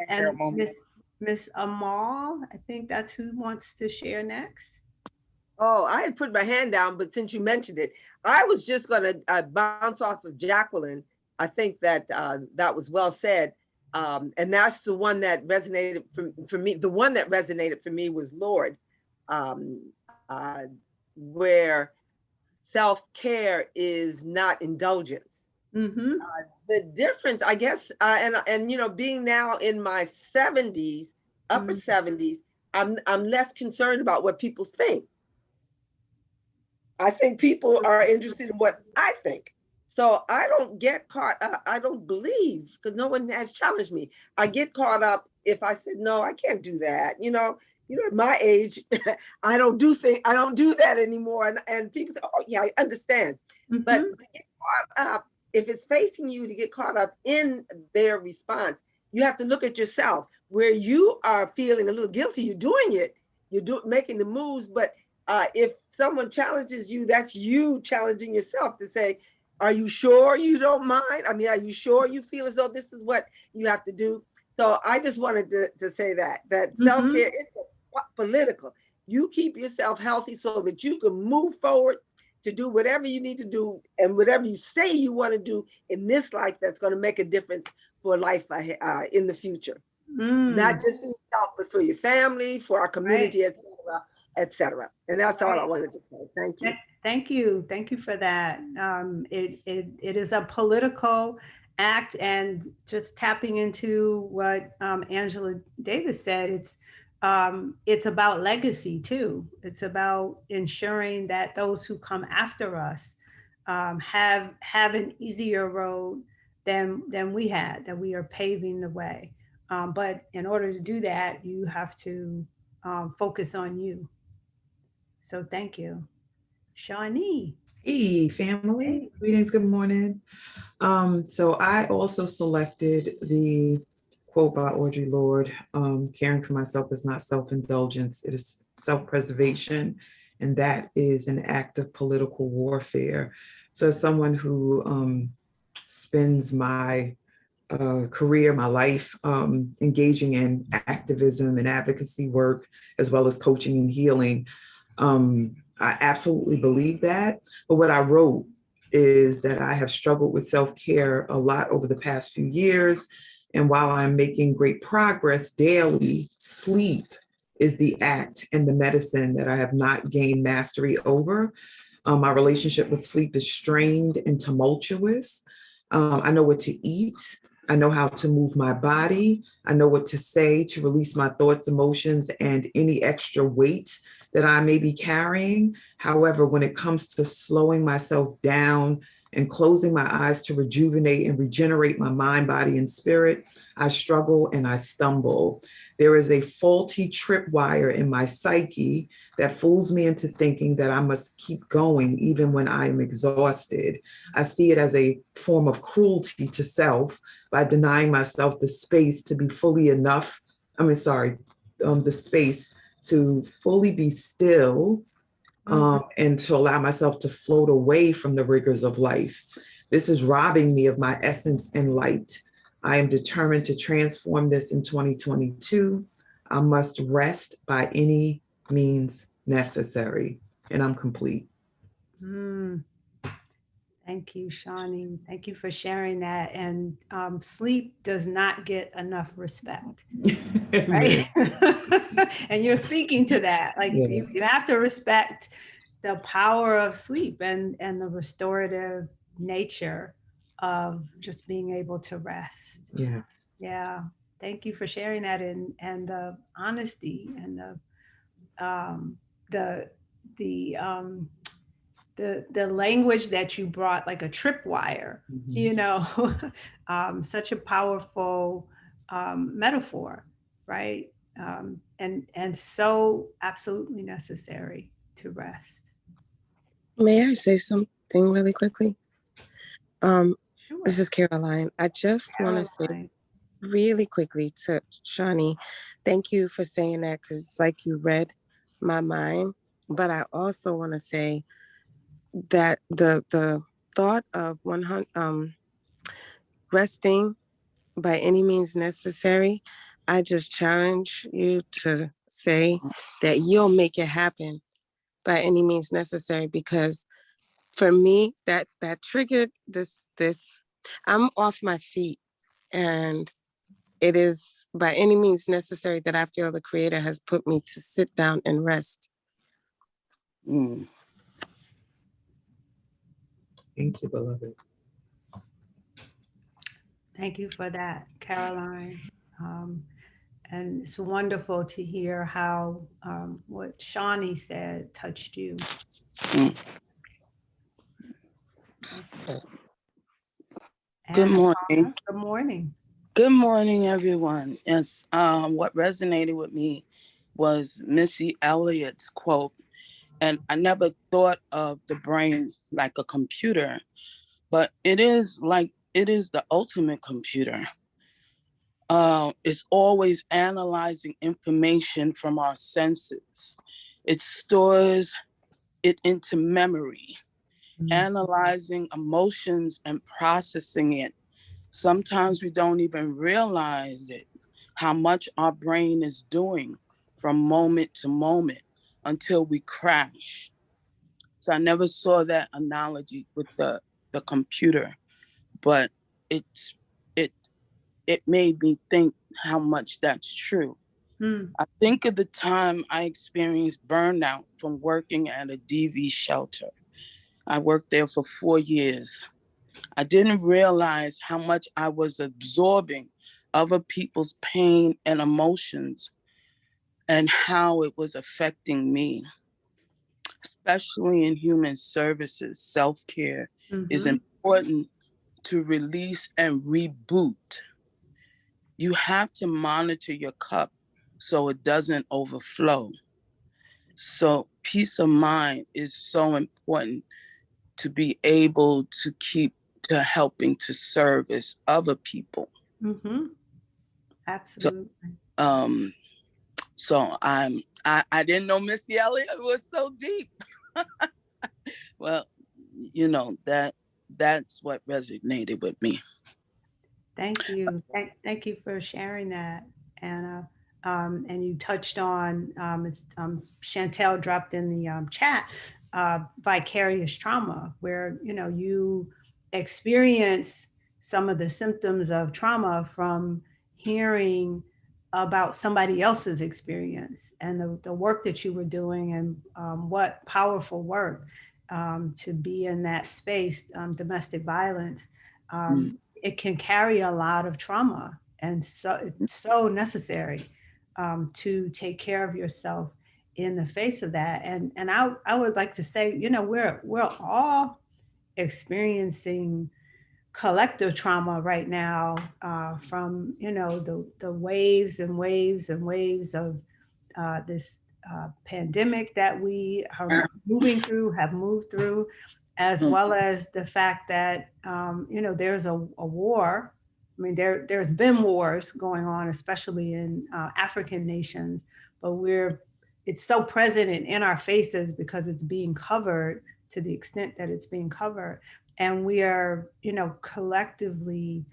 And Miss Amal, I think that's who wants to share next. Oh, I had put my hand down, but since you mentioned it, I was just going to bounce off of Jacqueline. I think that that was well said. And that's the one that resonated for me. The one that resonated for me was Lord, where self-care is not indulgence. Mm-hmm. The difference, I guess, and being now in my 70s, upper 70s, I'm less concerned about what people think. I think people are interested in what I think. So I don't get caught up. I don't believe, because no one has challenged me. I get caught up if I said, no, I can't do that. At my age, I don't do that anymore. And people say, oh yeah, I understand. Mm-hmm. But to get caught up, if it's facing you to get caught up in their response, you have to look at yourself where you are feeling a little guilty. You're doing it, making the moves, but if someone challenges you, that's you challenging yourself to say, are you sure you don't mind? I mean, are you sure you feel as though this is what you have to do? So I just wanted to say that self-care is political. You keep yourself healthy so that you can move forward to do whatever you need to do and whatever you say you want to do in this life that's going to make a difference for life in the future. Not just for yourself, but for your family, for our community, et cetera, et cetera. And that's all I wanted to say. Thank you. Thank you. Thank you for that. It is a political act, and just tapping into what Angela Davis said, it's about legacy too. It's about ensuring that those who come after us have an easier road than we had, that we are paving the way. But in order to do that, you have to focus on you. So thank you. Shawnee. Hey, family. Greetings. Good morning. So I also selected the quote by Audre Lorde, caring for myself is not self-indulgence, it is self-preservation, and that is an act of political warfare. So as someone who spends my career, my life, engaging in activism and advocacy work, as well as coaching and healing, I absolutely believe that. But what I wrote is that I have struggled with self-care a lot over the past few years. And while I'm making great progress daily, sleep is the act and the medicine that I have not gained mastery over. My relationship with sleep is strained and tumultuous. I know what to eat. I know how to move my body. I know what to say to release my thoughts, emotions, and any extra weight that I may be carrying. However, when it comes to slowing myself down and closing my eyes to rejuvenate and regenerate my mind, body, and spirit, I struggle and I stumble. There is a faulty tripwire in my psyche that fools me into thinking that I must keep going even when I am exhausted. I see it as a form of cruelty to self by denying myself the space to be fully enough. The space to fully be still and to allow myself to float away from the rigors of life. This is robbing me of my essence and light. I am determined to transform this in 2022. I must rest by any means necessary. And I'm complete. Thank you, Shawnee. Thank you for sharing that. And sleep does not get enough respect, right? And you're speaking to that. Like you have to respect the power of sleep and the restorative nature of just being able to rest. Yeah. Thank you for sharing that, and the honesty and the language that you brought, like a tripwire, such a powerful metaphor, right? And so absolutely necessary to rest. May I say something really quickly? Sure. This is Caroline. I just want to say really quickly to Shawnee, thank you for saying that, because it's like you read my mind. But I also want to say that the thought of resting by any means necessary, I just challenge you to say that you'll make it happen by any means necessary, because for me, that triggered this, I'm off my feet, and it is by any means necessary that I feel the Creator has put me to sit down and rest. Thank you, beloved. Thank you for that, Caroline. And it's wonderful to hear how what Shawnee said touched you. Good morning. Good morning. Good morning, everyone. Yes, what resonated with me was Missy Elliott's quote, and I never thought of the brain like a computer, but it is the ultimate computer. It's always analyzing information from our senses. It stores it into memory, analyzing emotions and processing it. Sometimes we don't even realize it, how much our brain is doing from moment to moment. until we crash. So I never saw that analogy with the computer, but it made me think how much that's true. I think of the time I experienced burnout from working at a DV shelter. I worked there for 4 years. I didn't realize how much I was absorbing other people's pain and emotions and how it was affecting me. Especially in human services, self-care is important to release and reboot. You have to monitor your cup so it doesn't overflow. So peace of mind is so important to be able to keep to helping to service other people. Absolutely. So I didn't know Missy Elliott was so deep. Well, you know, that's what resonated with me. Thank you. Thank you for sharing that, Anna. And you touched on Chantel dropped in the chat vicarious trauma, where you experience some of the symptoms of trauma from hearing about somebody else's experience and the work that you were doing, and what powerful work to be in that space, domestic violence. It can carry a lot of trauma, and so it's so necessary to take care of yourself in the face of that. And I would like to say, we're all experiencing collective trauma right now, from the waves and waves and waves of this pandemic that we are moving through, have moved through, as well as the fact that there's a war. I mean, there's been wars going on, especially in African nations, but it's so present and in our faces because it's being covered to the extent that it's being covered, and we are collectively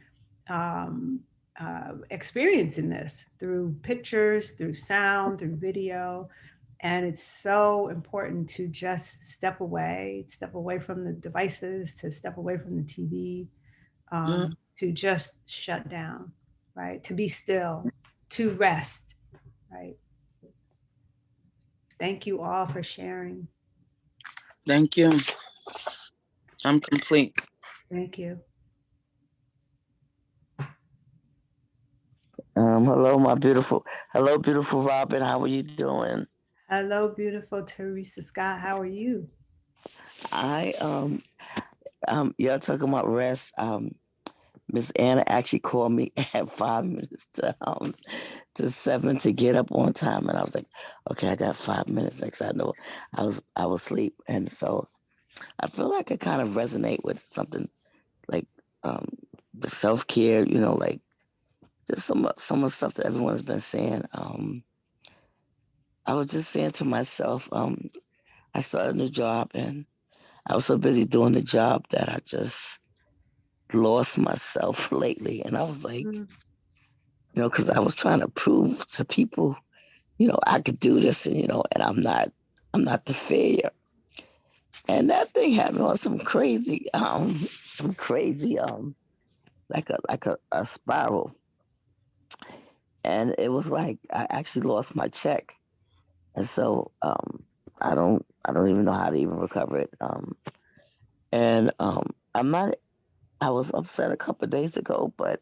experiencing this through pictures, through sound, through video. And it's so important to just step away from the devices, to step away from the TV, to just shut down, right? To be still, to rest, right? Thank you all for sharing. Thank you. I'm complete. Thank you. Hello, beautiful Robin. How are you doing? Hello, beautiful Teresa Scott. How are you? Y'all talking about rest. Miss Anna actually called me at 5 minutes to 7 to get up on time, and I was like, okay, I got 5 minutes next. I know I was asleep, and so I feel like I kind of resonate with something like the self care. Like just some of the stuff that everyone's been saying. I was just saying to myself, I started a new job and I was so busy doing the job that I just lost myself lately. And I was like, because I was trying to prove to people, I could do this, and I'm not the failure. And that thing had me on some crazy, like a spiral. And it was like I actually lost my check. And so I don't even know how to even recover it. And I was upset a couple of days ago, but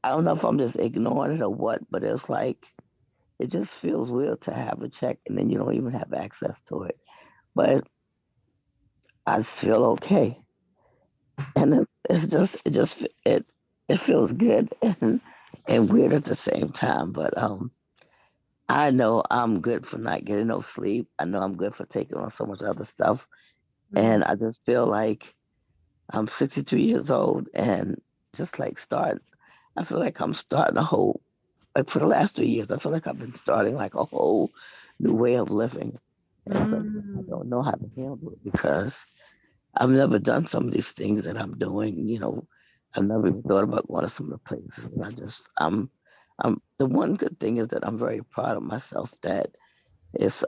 I don't know if I'm just ignoring it or what, but it's like it just feels weird to have a check and then you don't even have access to it. But I feel okay. And it feels good and weird at the same time. But I know I'm good for not getting no sleep. I know I'm good for taking on so much other stuff. And I just feel like I'm 62 years old and just like I feel like I'm starting a whole, like for the last 3 years, I feel like I've been starting like a whole new way of living. And so I don't know how to handle it because I've never done some of these things that I'm doing. I've never even thought about going to some of the places. And I'm the one good thing is that I'm very proud of myself that it's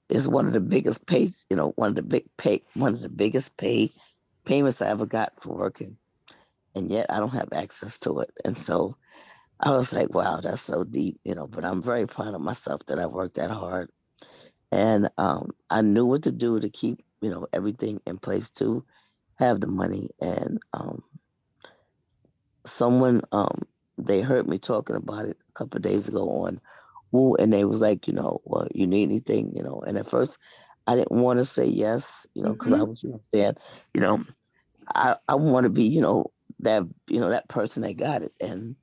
is one of the biggest payments I ever got for working, and yet I don't have access to it. And so I was like, wow, that's so deep, but I'm very proud of myself that I worked that hard. And I knew what to do to keep, everything in place to have the money. And someone, they heard me talking about it a couple of days ago on Woo, and they was like, well, you need anything, and at first I didn't want to say yes, because I was saying, you know, I want to be, that person that got it. And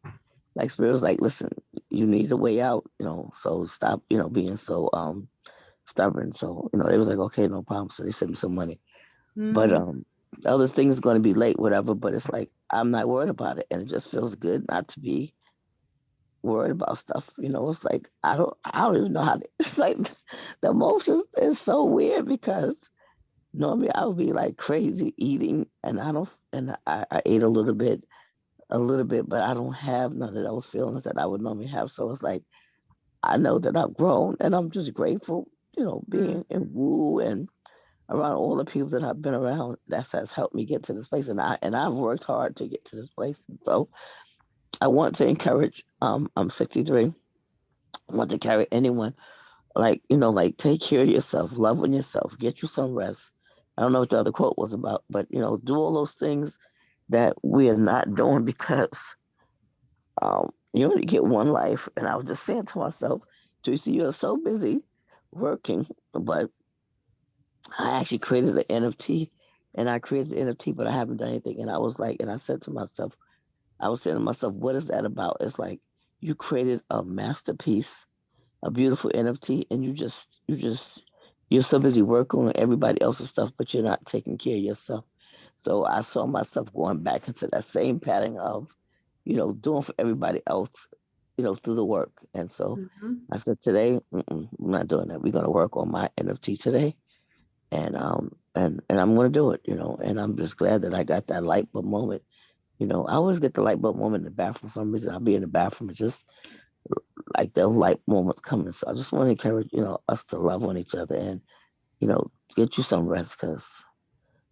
like Spirit was like, listen, you need a way out, so stop, being so stubborn. So, it was like, okay, no problem. So they sent me some money. But the other things going to be late, whatever, but it's like I'm not worried about it. And it just feels good not to be worried about stuff. It's like I don't even know how to, it's like the emotions is so weird because normally I would be like crazy eating and I ate a little bit, but I don't have none of those feelings that I would normally have. So it's like I know that I've grown and I'm just grateful, being in Woo and around all the people that I've been around that has helped me get to this place. And I've worked hard to get to this place. And so I want to encourage, I'm 63. I want to carry anyone, like take care of yourself, love on yourself, get you some rest. I don't know what the other quote was about, but do all those things that we are not doing because you only get one life. And I was just saying to myself, Tracy, you're so busy working, but I actually created an NFT and I created the NFT, but I haven't done anything. And I was like, and I said to myself, I was saying to myself, what is that about? It's like you created a masterpiece, a beautiful NFT, and you're so busy working on everybody else's stuff, but you're not taking care of yourself. So I saw myself going back into that same pattern of, doing for everybody else, through the work. And so I said, today, we're not doing that. We're going to work on my NFT today. And I'm going to do it, and I'm just glad that I got that light bulb moment. I always get the light bulb moment in the bathroom. For some reason, I'll be in the bathroom and just like the light moments coming. So I just want to encourage, us to love on each other and, get you some rest because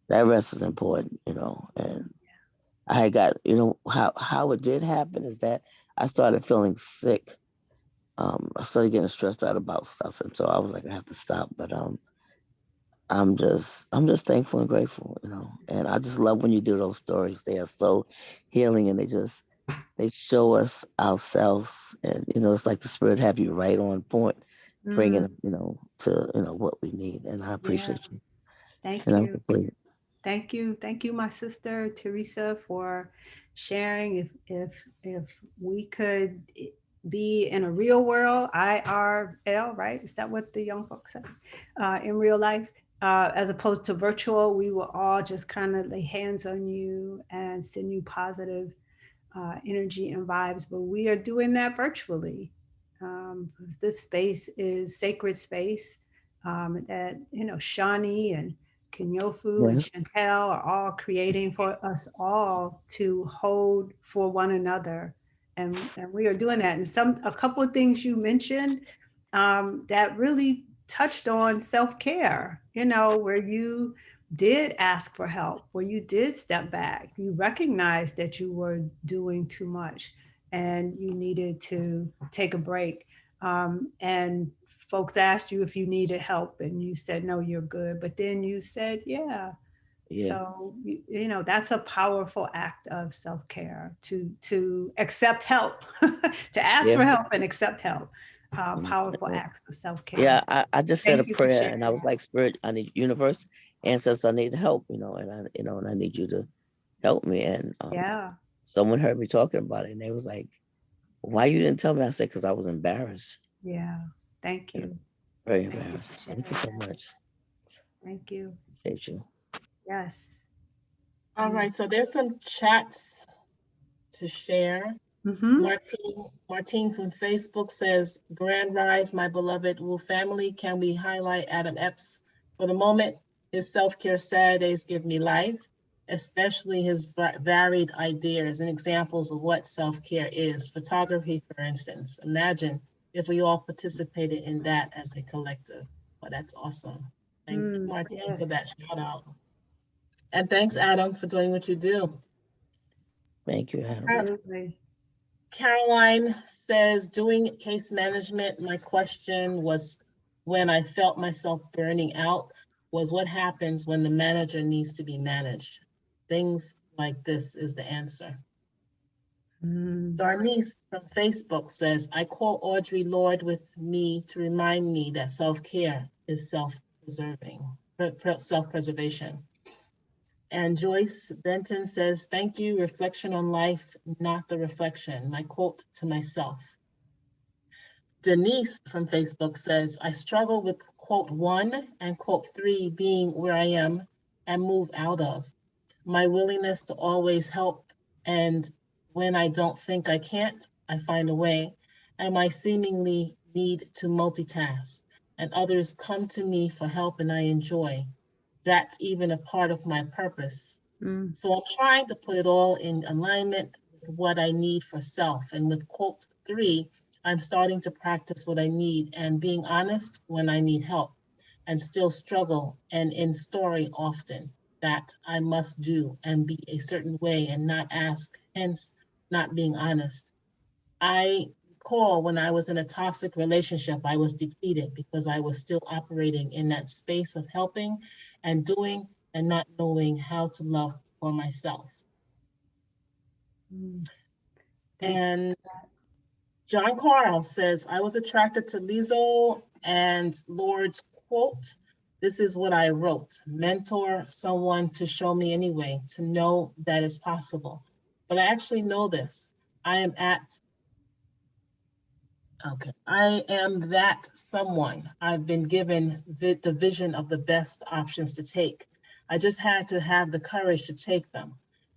that rest is important, and I got, how it did happen is that I started feeling sick. I started getting stressed out about stuff. And so I was like, I have to stop. But I'm just thankful and grateful, and I just love when you do those stories. They are so healing and they show us ourselves, and it's like the Spirit have you right on point, bringing to what we need. And I appreciate you. Thank And I'm you. complete. Thank you. Thank you, my sister Teresa, for sharing. If we could be in a real world, IRL, right? Is that what the young folks say? In real life, as opposed to virtual, we will all just kind of lay hands on you and send you positive energy and vibes. But we are doing that virtually because this space is sacred space that Shani and Kinyofu and Yeah. Chantel are all creating for us all to hold for one another. And we are doing that. And a couple of things you mentioned that really touched on self-care, where you did ask for help, where you did step back, you recognized that you were doing too much and you needed to take a break. And folks asked you if you needed help and you said, no, you're good. But then you said, yeah. Yeah. So, that's a powerful act of self-care to accept help, to ask Yeah. for help and accept help. Powerful acts of self-care. Yeah. So I just said a thank you for prayer sharing and I was that. like, Spirit, I need universe, ancestors, I need help, and I need you to help me. And Yeah. someone heard me talking about it and they was like, why you didn't tell me? I said, because I was embarrassed. Yeah. Thank you. Very Thank you for embarrassed. Thank you sharing so that. much. Thank you. Appreciate you. Yes. All right, so there's some chats to share. Martine from Facebook says, Grand Rise, my beloved Wu family. Can we highlight Adam Epps for the moment? His self-care Saturdays give me life, especially his varied ideas and examples of what self-care is. Photography, for instance. Imagine if we all participated in that as a collective. Well, that's awesome. Thank you, Martine, yes. for that shout out. And thanks, Adam, for doing what you do. Thank you, Adam. Absolutely. Caroline says, doing case management, my question was when I felt myself burning out was what happens when the manager needs to be managed. Things like this is the answer. Darnice from Facebook says, I call Audre Lorde with me to remind me that self-care is self-preservation. And Joyce Benton says, thank you, reflection on life, not the reflection. My quote to myself. Denise from Facebook says, I struggle with quote 1 and quote 3 being where I am and move out of. My willingness to always help, and when I don't think I can't, I find a way. And my seemingly need to multitask, and others come to me for help and I enjoy. That's even a part of my purpose. So I'm trying to put it all in alignment with what I need for self. And with quote 3, I'm starting to practice what I need and being honest when I need help, and still struggle and in story often that I must do and be a certain way and not ask, hence not being honest. I recall when I was in a toxic relationship, I was depleted because I was still operating in that space of helping and doing and not knowing how to love for myself. And John Carl says, I was attracted to Lizzo and Lord's quote. This is what I wrote. Mentor someone to show me anyway, to know that it's possible. But I actually know this. I am that someone. I've been given the vision of the best options to take. I just had to have the courage to take them.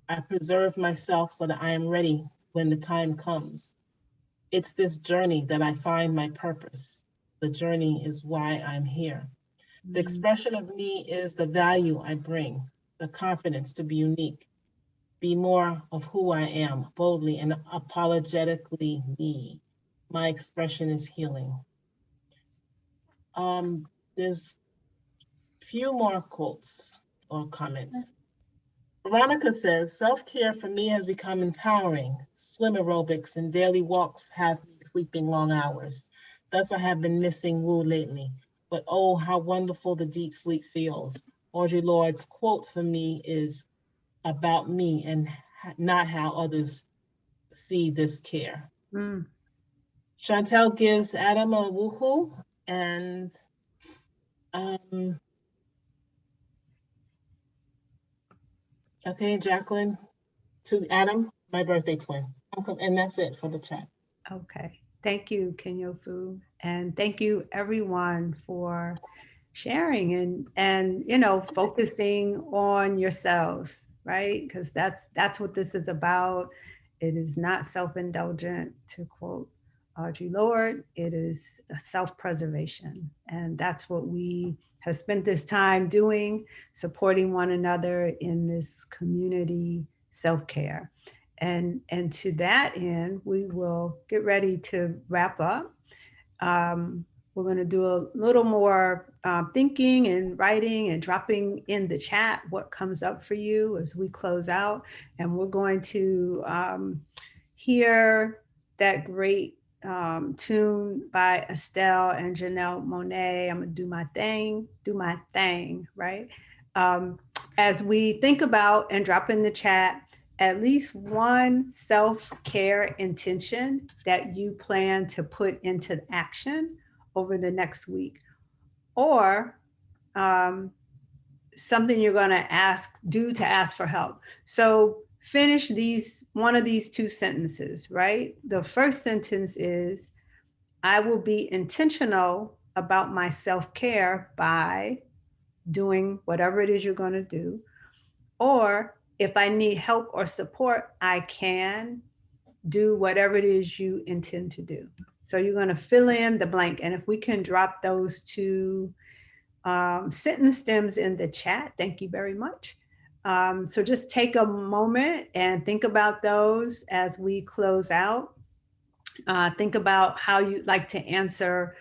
I preserve myself so that I am ready when the time comes. It's this journey that I find my purpose. The journey is why I'm here. The expression of me is the value I bring, the confidence to be unique, be more of who I am, boldly and apologetically me. My expression is healing. There's few more quotes or comments. Veronica says, self-care for me has become empowering. Swim aerobics and daily walks have me sleeping long hours. Thus, I have been missing woo lately. But oh, how wonderful the deep sleep feels. Audre Lorde's quote for me is about me and not how others see this care. Chantel gives Adam a woohoo, and okay, Jacqueline, to Adam, my birthday twin. And that's it for the chat. Okay. Thank you, Kenyofu. And thank you everyone for sharing and you know, focusing on yourselves, right? Because that's what this is about. It is not self-indulgent, to quote Audre Lorde. It is self-preservation. And that's what we have spent this time doing, supporting one another in this community self-care. And to that end, we will get ready to wrap up. We're going to do a little more thinking and writing and dropping in the chat what comes up for you as we close out. And we're going to hear that great tune by Estelle and Janelle Monáe. I'm going to do my thing, right? As we think about and drop in the chat, at least one self-care intention that you plan to put into action over the next week, or something you're going to do to ask for help. So finish one of these two sentences, right? The first sentence is, I will be intentional about my self-care by doing whatever it is you're going to do. Or if I need help or support, I can do whatever it is you intend to do. So you're going to fill in the blank. And if we can drop those two sentence stems in the chat, thank you very much. So just take a moment and think about those as we close out. Think about how you'd like to answer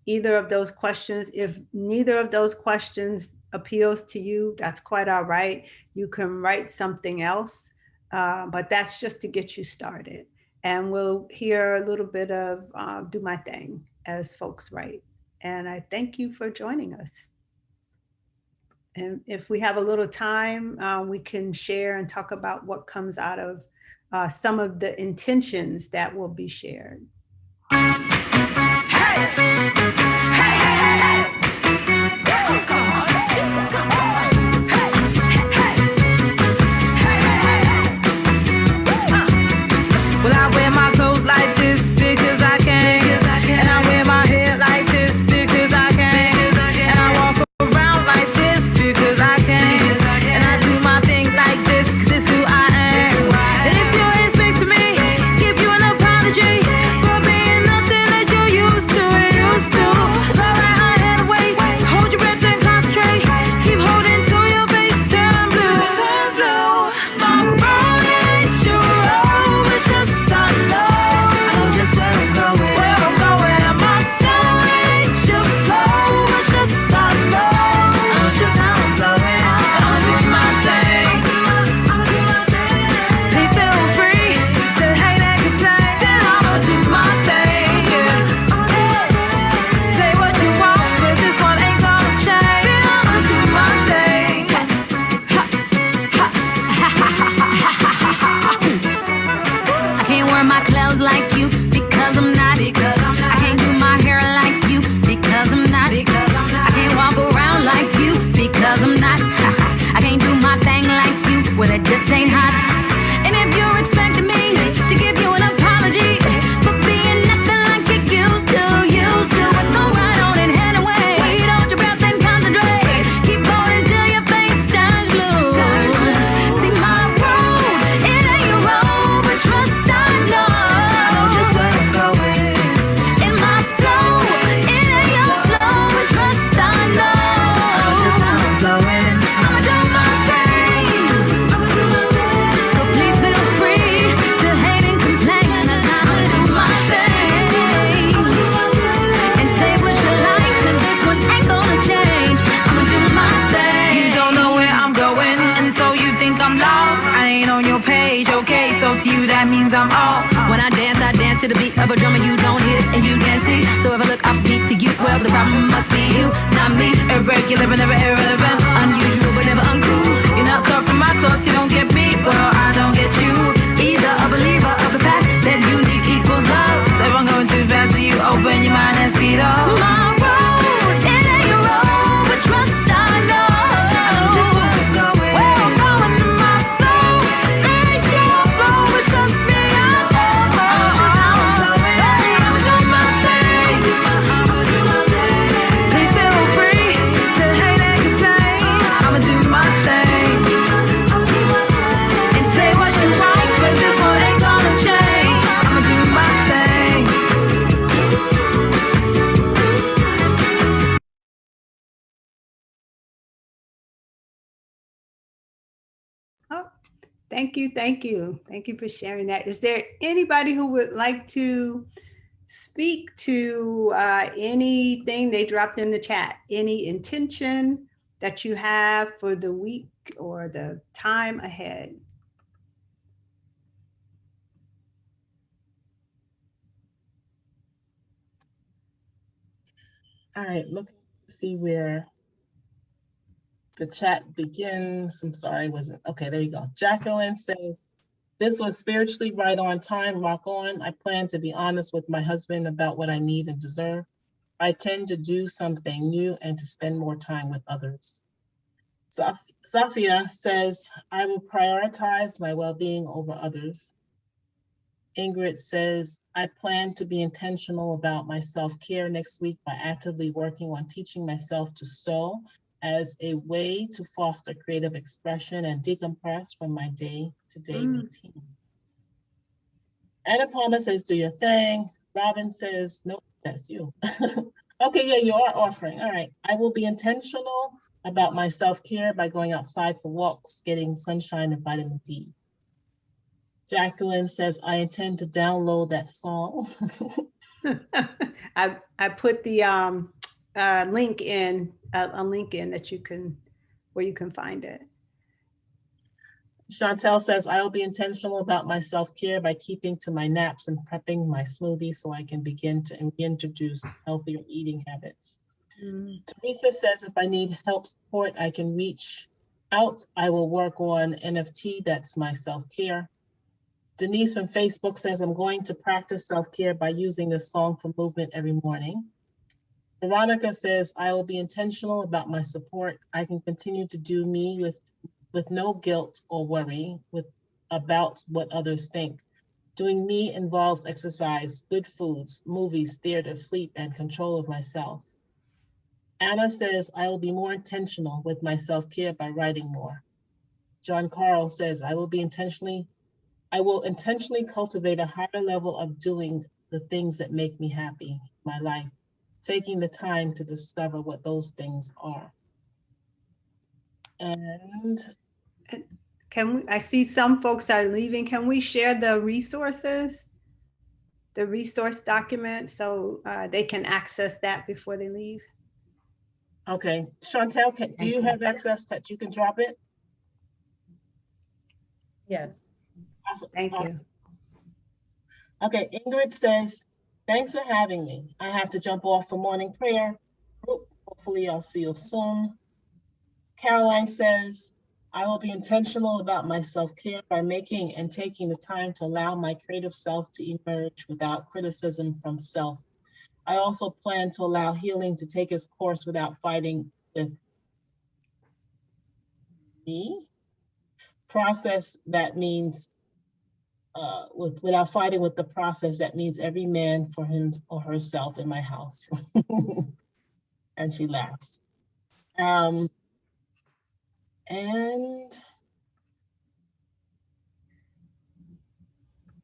either of those questions. If neither of those questions appeals to you, that's quite all right. You can write something else, but that's just to get you started. And we'll hear a little bit of Do My Thing as folks write. And I thank you for joining us. And if we have a little time, we can share and talk about what comes out of some of the intentions that will be shared. Well, I wear my clothes like this because I can. And I wear my hair like this because I can. And I walk around like this because I can. And I do my thing like this because it's who I am. And if you expect me to give you an apology for being nothing that you're used to, go right ahead and wait. Hold your breath and concentrate. Keep holding till your face turns blue. My road ain't your road, but just I know just where I'm going. And my flow ain't your flow, but just I know just how I'm flowing. I'ma do my thing. Please feel free to hate and complain. Said I'ma do my thing. Say what you want, but this one ain't gonna change. Said I'ma do my thing. I can't wear my clothes like you because I'm not. I can't do my hair like you because I'm not. I can't walk around like you because I'm not. I can't do my thing like you, well it just ain't hot. And if you're expecting me to give you an apology for being nothing like you used to, with no right on and hand away. Hold your breath and concentrate. Keep holding till your face turns blue. See my road, it ain't your road, but trust I know just where I'm going. In my flow, it ain't your flow, but trust I know just how I'm flowing. I'ma do my thing. So please feel free to hate and complain, 'cause I'ma do my thing. And say what you like, 'cause this one ain't gonna change. I'ma do my thing. You don't know where I'm going, and so you think I'm lost. I ain't on your page, okay? So to you that means I'm off. When I dance to the beat of a drummer you don't hit and you can't see. So if I look off beat to you, well the problem must be you, not me. Irregular but never irrelevant, unusual but never uncool. You're not cut from my clothes, you don't get me, well I don't get you either. A believer of the fact that unique equals love. So if I'm going too fast for you, open your mind and speed up. My road, it ain't your road, but trust I know just where I'm going. Where I'm going in my flow, ain't your flow, but trust me I know just how I'm flowing. I'ma do my thing. Please feel free to hate and complain. I'ma do my thing. And say what you like, but this one ain't gonna change. I'ma do my thing. Oh, thank you. Thank you. Thank you for sharing that. Is there anybody who would like to speak to anything they dropped in the chat? Any intention that you have for the week or the time ahead? All right, look to see where the chat begins. I'm sorry, wasn't okay. There you go. Jacqueline says, "This was spiritually right on time. Rock on. I plan to be honest with my husband about what I need and deserve. I tend to do something new and to spend more time with others." Safia says, "I will prioritize my well-being over others." Ingrid says, "I plan to be intentional about my self-care next week by actively working on teaching myself to sew as a way to foster creative expression and decompress from my day-to-day routine." Anna Palmer says, "Do your thing." Robin says, "Nope, that's you." Okay, yeah, you are offering. All right. "I will be intentional about my self-care by going outside for walks, getting sunshine and vitamin D." Jacqueline says, "I intend to download that song." I put the link in a link in that you can where you can find it. Chantel says, I will be intentional about my self-care by keeping to my naps and prepping my smoothies so I can begin to reintroduce healthier eating habits. Teresa says, if I need help support, I can reach out. I will work on NFT. That's my self-care. Denise from Facebook says, I'm going to practice self-care by using the Song for Movement every morning. Veronica says, I will be intentional about my support. I can continue to do me with no guilt or worry about what others think. Doing me involves exercise, good foods, movies, theater, sleep, and control of myself. Anna says, I will be more intentional with my self-care by writing more. John Carl says, I will intentionally cultivate a higher level of doing the things that make me happy in my life, taking the time to discover what those things are. And can we, I see some folks are leaving. Can we share the resources, the resource document, so they can access that before they leave? Okay, Chantel, do you have access that you can drop it? Yes. Awesome. Thank awesome. you. Okay, Ingrid says, thanks for having me. I have to jump off for morning prayer. Hopefully I'll see you soon. Caroline says, I will be intentional about my self-care by making and taking the time to allow my creative self to emerge without criticism from self. I also plan to allow healing to take its course without fighting with me. Process that means, without fighting with the process that means every man for him or herself in my house. And she laughs. And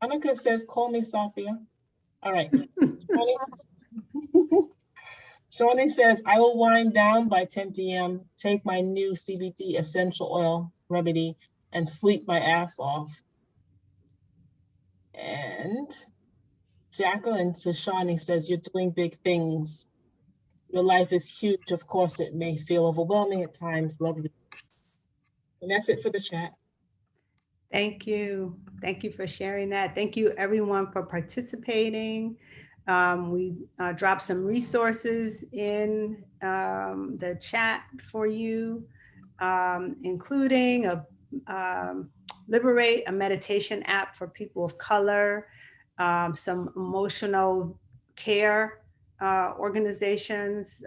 Monica says, call me Sophia. All right. Shawnee says, I will wind down by 10 p.m., take my new CBD essential oil remedy, and sleep my ass off. And Jacqueline to Shawnee says, you're doing big things. Your life is huge. Of course, it may feel overwhelming at times. Love you. And that's it for the chat. Thank you. Thank you for sharing that. Thank you everyone for participating. We dropped some resources in the chat for you, including Liberate, a meditation app for people of color, some emotional care organizations,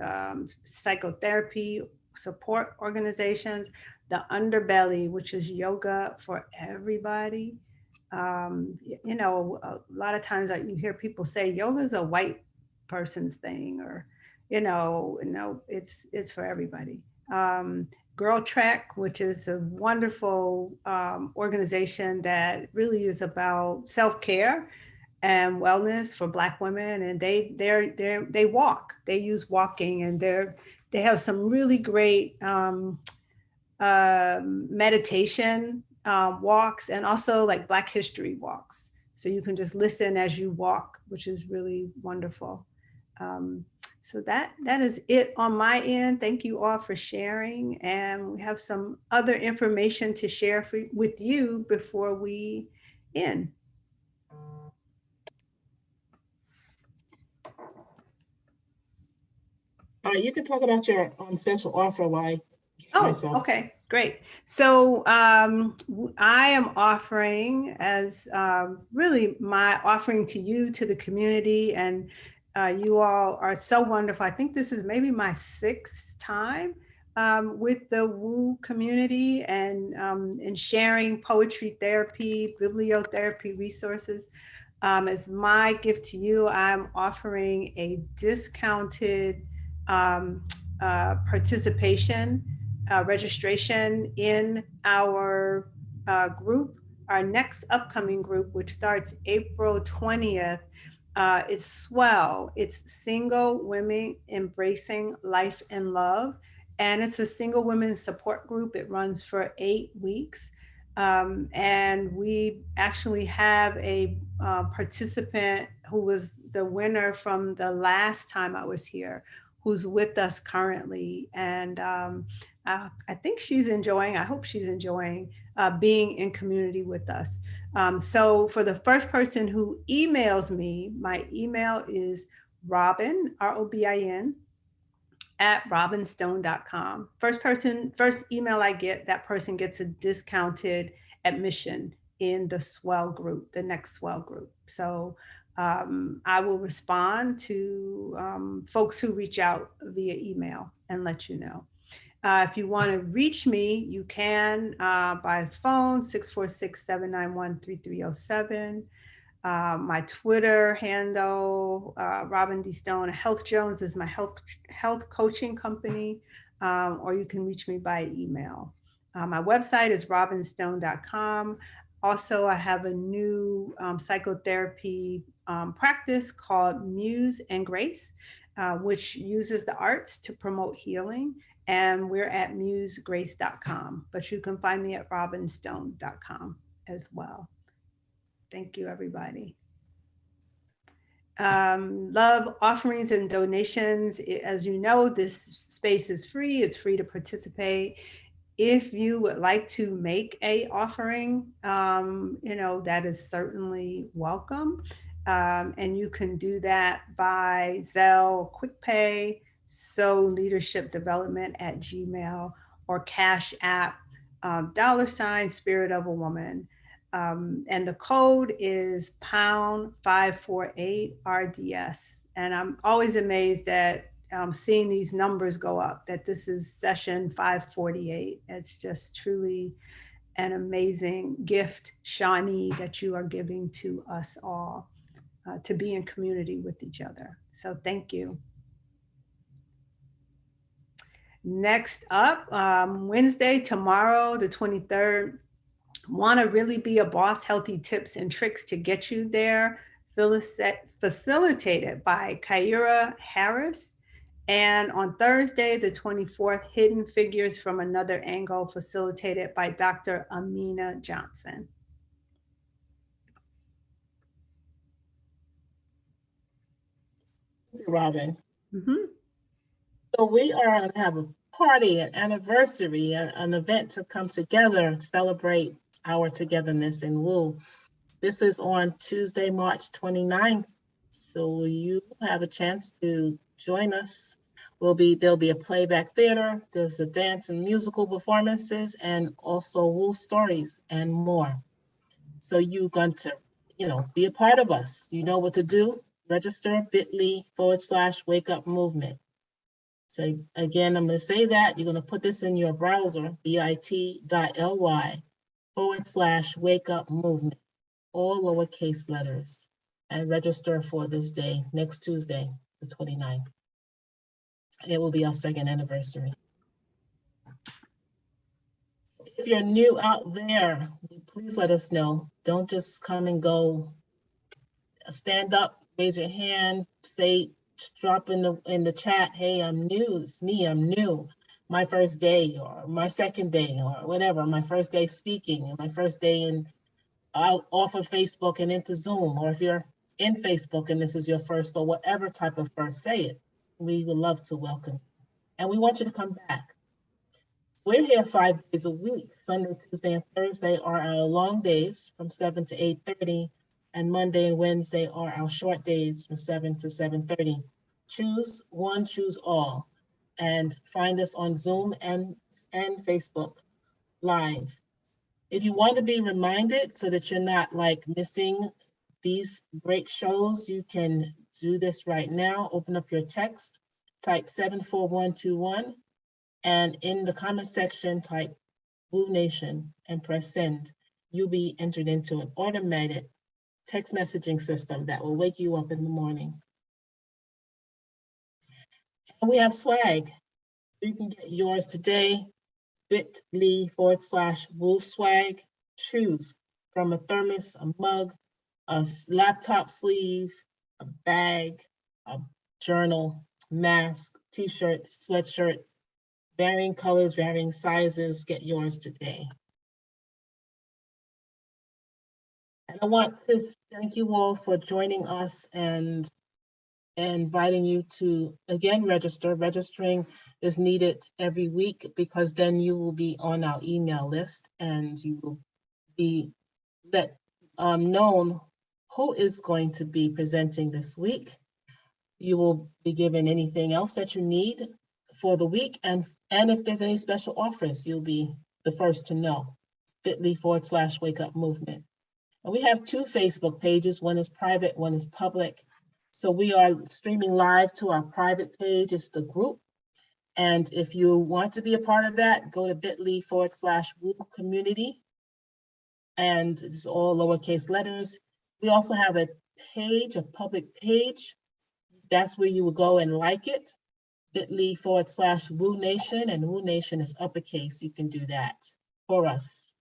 psychotherapy support organizations, the Underbelly, which is yoga for everybody. You know, a lot of times you hear people say yoga is a white person's thing, or, you know, no, it's for everybody. Girl Trek, which is a wonderful organization that really is about self-care and wellness for Black women, and they walk. They use walking, and they have some really great meditation walks, and also like Black History walks. So you can just listen as you walk, which is really wonderful. So that is it on my end. Thank you all for sharing. And we have some other information to share with you before we end. All right, you can talk about your special offer. Why? Oh, okay, great. So I am offering as really my offering to you, to the community, and you all are so wonderful. I think this is maybe my 6th time with the WOO community and sharing poetry therapy, bibliotherapy resources. As my gift to you, I'm offering a discounted participation registration in our group, our next upcoming group, which starts April 20th. It's Swell. It's Single Women Embracing Life and Love. And it's a single women support group. It runs for 8 weeks. And we actually have a participant who was the winner from the last time I was here, who's with us currently. And I think she's enjoying, I hope she's enjoying being in community with us. So for the first person who emails me, my email is Robin, ROBIN, at robinstone.com. First email I get, that person gets a discounted admission in the swell group, the next swell group. So I will respond to folks who reach out via email and let you know. If you want to reach me, you can by phone, 646-791-3307. My Twitter handle, Robin D. Stone. Health Jones is my health coaching company, or you can reach me by email. My website is robinstone.com. Also, I have a new psychotherapy practice called Muse and Grace, which uses the arts to promote healing. And we're at musegrace.com, but you can find me at robinstone.com as well. Thank you, everybody. Love, offerings, and donations. As you know, this space is free. It's free to participate. If you would like to make a offering, that is certainly welcome. And you can do that by Zelle, QuickPay, SoLeadershipDevelopment@gmail, or Cash App, $ Spirit of a Woman. And the code is #548 RDS. And I'm always amazed at seeing these numbers go up, that this is session 548. It's just truly an amazing gift, Shawnee, that you are giving to us all to be in community with each other. So thank you. Next up, Wednesday, tomorrow, the 23rd, want to really be a boss, healthy tips and tricks to get you there, facilitated by Kyra Harris. And on Thursday, the 24th, Hidden Figures from Another Angle, facilitated by Dr. Amina Johnson. Robin. So we are going to have a party, an anniversary, an event to come together, celebrate our togetherness in Woo. This is on Tuesday, March 29th. So you have a chance to join us. There'll be a playback theater, there's a dance and musical performances, and also Woo stories and more. So you're going to, be a part of us. You know what to do. Register bit.ly/wake up movement. So again, I'm going to say that. You're going to put this in your browser, bit.ly/wake up movement, all lowercase letters, and register for this day, next Tuesday, the 29th. It will be our second anniversary. If you're new out there, please let us know. Don't just come and go. Stand up, raise your hand, drop in the chat, hey, I'm new, it's me, I'm new. My first day, or my second day, or whatever, my first day speaking, my first day off of Facebook and into Zoom, or if you're in Facebook and this is your first, or whatever type of first, say it. We would love to welcome you. And we want you to come back. We're here 5 days a week. Sunday, Tuesday, and Thursday are our long days from 7 to 8:30. And Monday and Wednesday are our short days from 7 to 7:30. Choose one, choose all. And find us on Zoom and Facebook Live. If you want to be reminded so that you're not missing these great shows, you can do this right now. Open up your text, type 74121, and in the comment section, type Woo Nation and press send. You'll be entered into an automated text messaging system that will wake you up in the morning. And we have swag. You can get yours today, bit.ly/Woo swag. Choose from a thermos, a mug, a laptop sleeve, a bag, a journal, mask, t-shirt, sweatshirt, varying colors, varying sizes. Get yours today. And I want to thank you all for joining us and inviting you to, again, register. Registering is needed every week because then you will be on our email list and you will be known who is going to be presenting this week. You will be given anything else that you need for the week. And if there's any special offers, you'll be the first to know. bit.ly/Wake Up Movement. And we have 2 Facebook pages. One is private, one is public. So we are streaming live to our private page. It's the group. And if you want to be a part of that, go to bit.ly/Woo Community. And it's all lowercase letters. We also have a page, a public page. That's where you will go and like it. bit.ly/Woo Nation, and Woo Nation is uppercase. You can do that for us.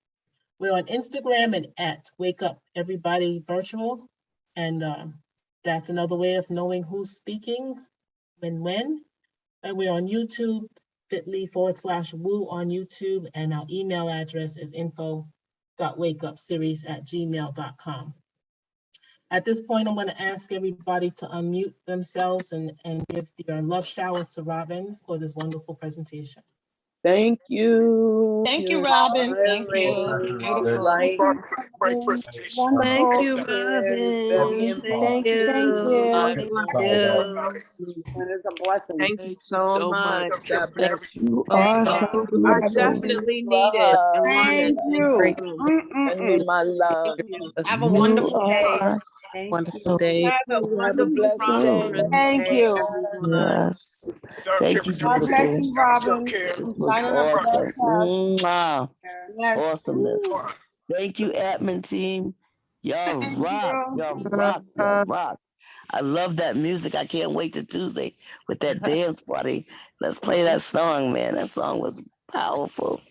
We're on Instagram and at Wake Up Everybody Virtual. And that's another way of knowing who's speaking and when. And we're on YouTube, bit.ly/Woo on YouTube. And our email address is info.wakeupseries@gmail.com. At this point, I'm going to ask everybody to unmute themselves and give their love shower to Robin for this wonderful presentation. Thank you. Thank you, Robin. Thank you. Really, Beautiful. like, Great presentation. Thank you, Very Robin. Thank you. And it's a blessing. Thank you so much. God bless you. You are so I beautiful. definitely need it and want it. Thank you. Send you my love. Have a wonderful You day. are Wonderful day. Have a wonderful, blessed prosperous day. Thank you. Yes. Thank you, God bless beautiful. you, Robin. This was awesome. Mwah. Awesomeness. Thank you, admin team. Y'all rock. Y'all rock. Y'all rock. I love that music. I can't wait till Tuesday with that dance party. Let's play that song, man. That song was powerful.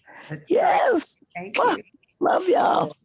Yes. Thank you. Love y'all.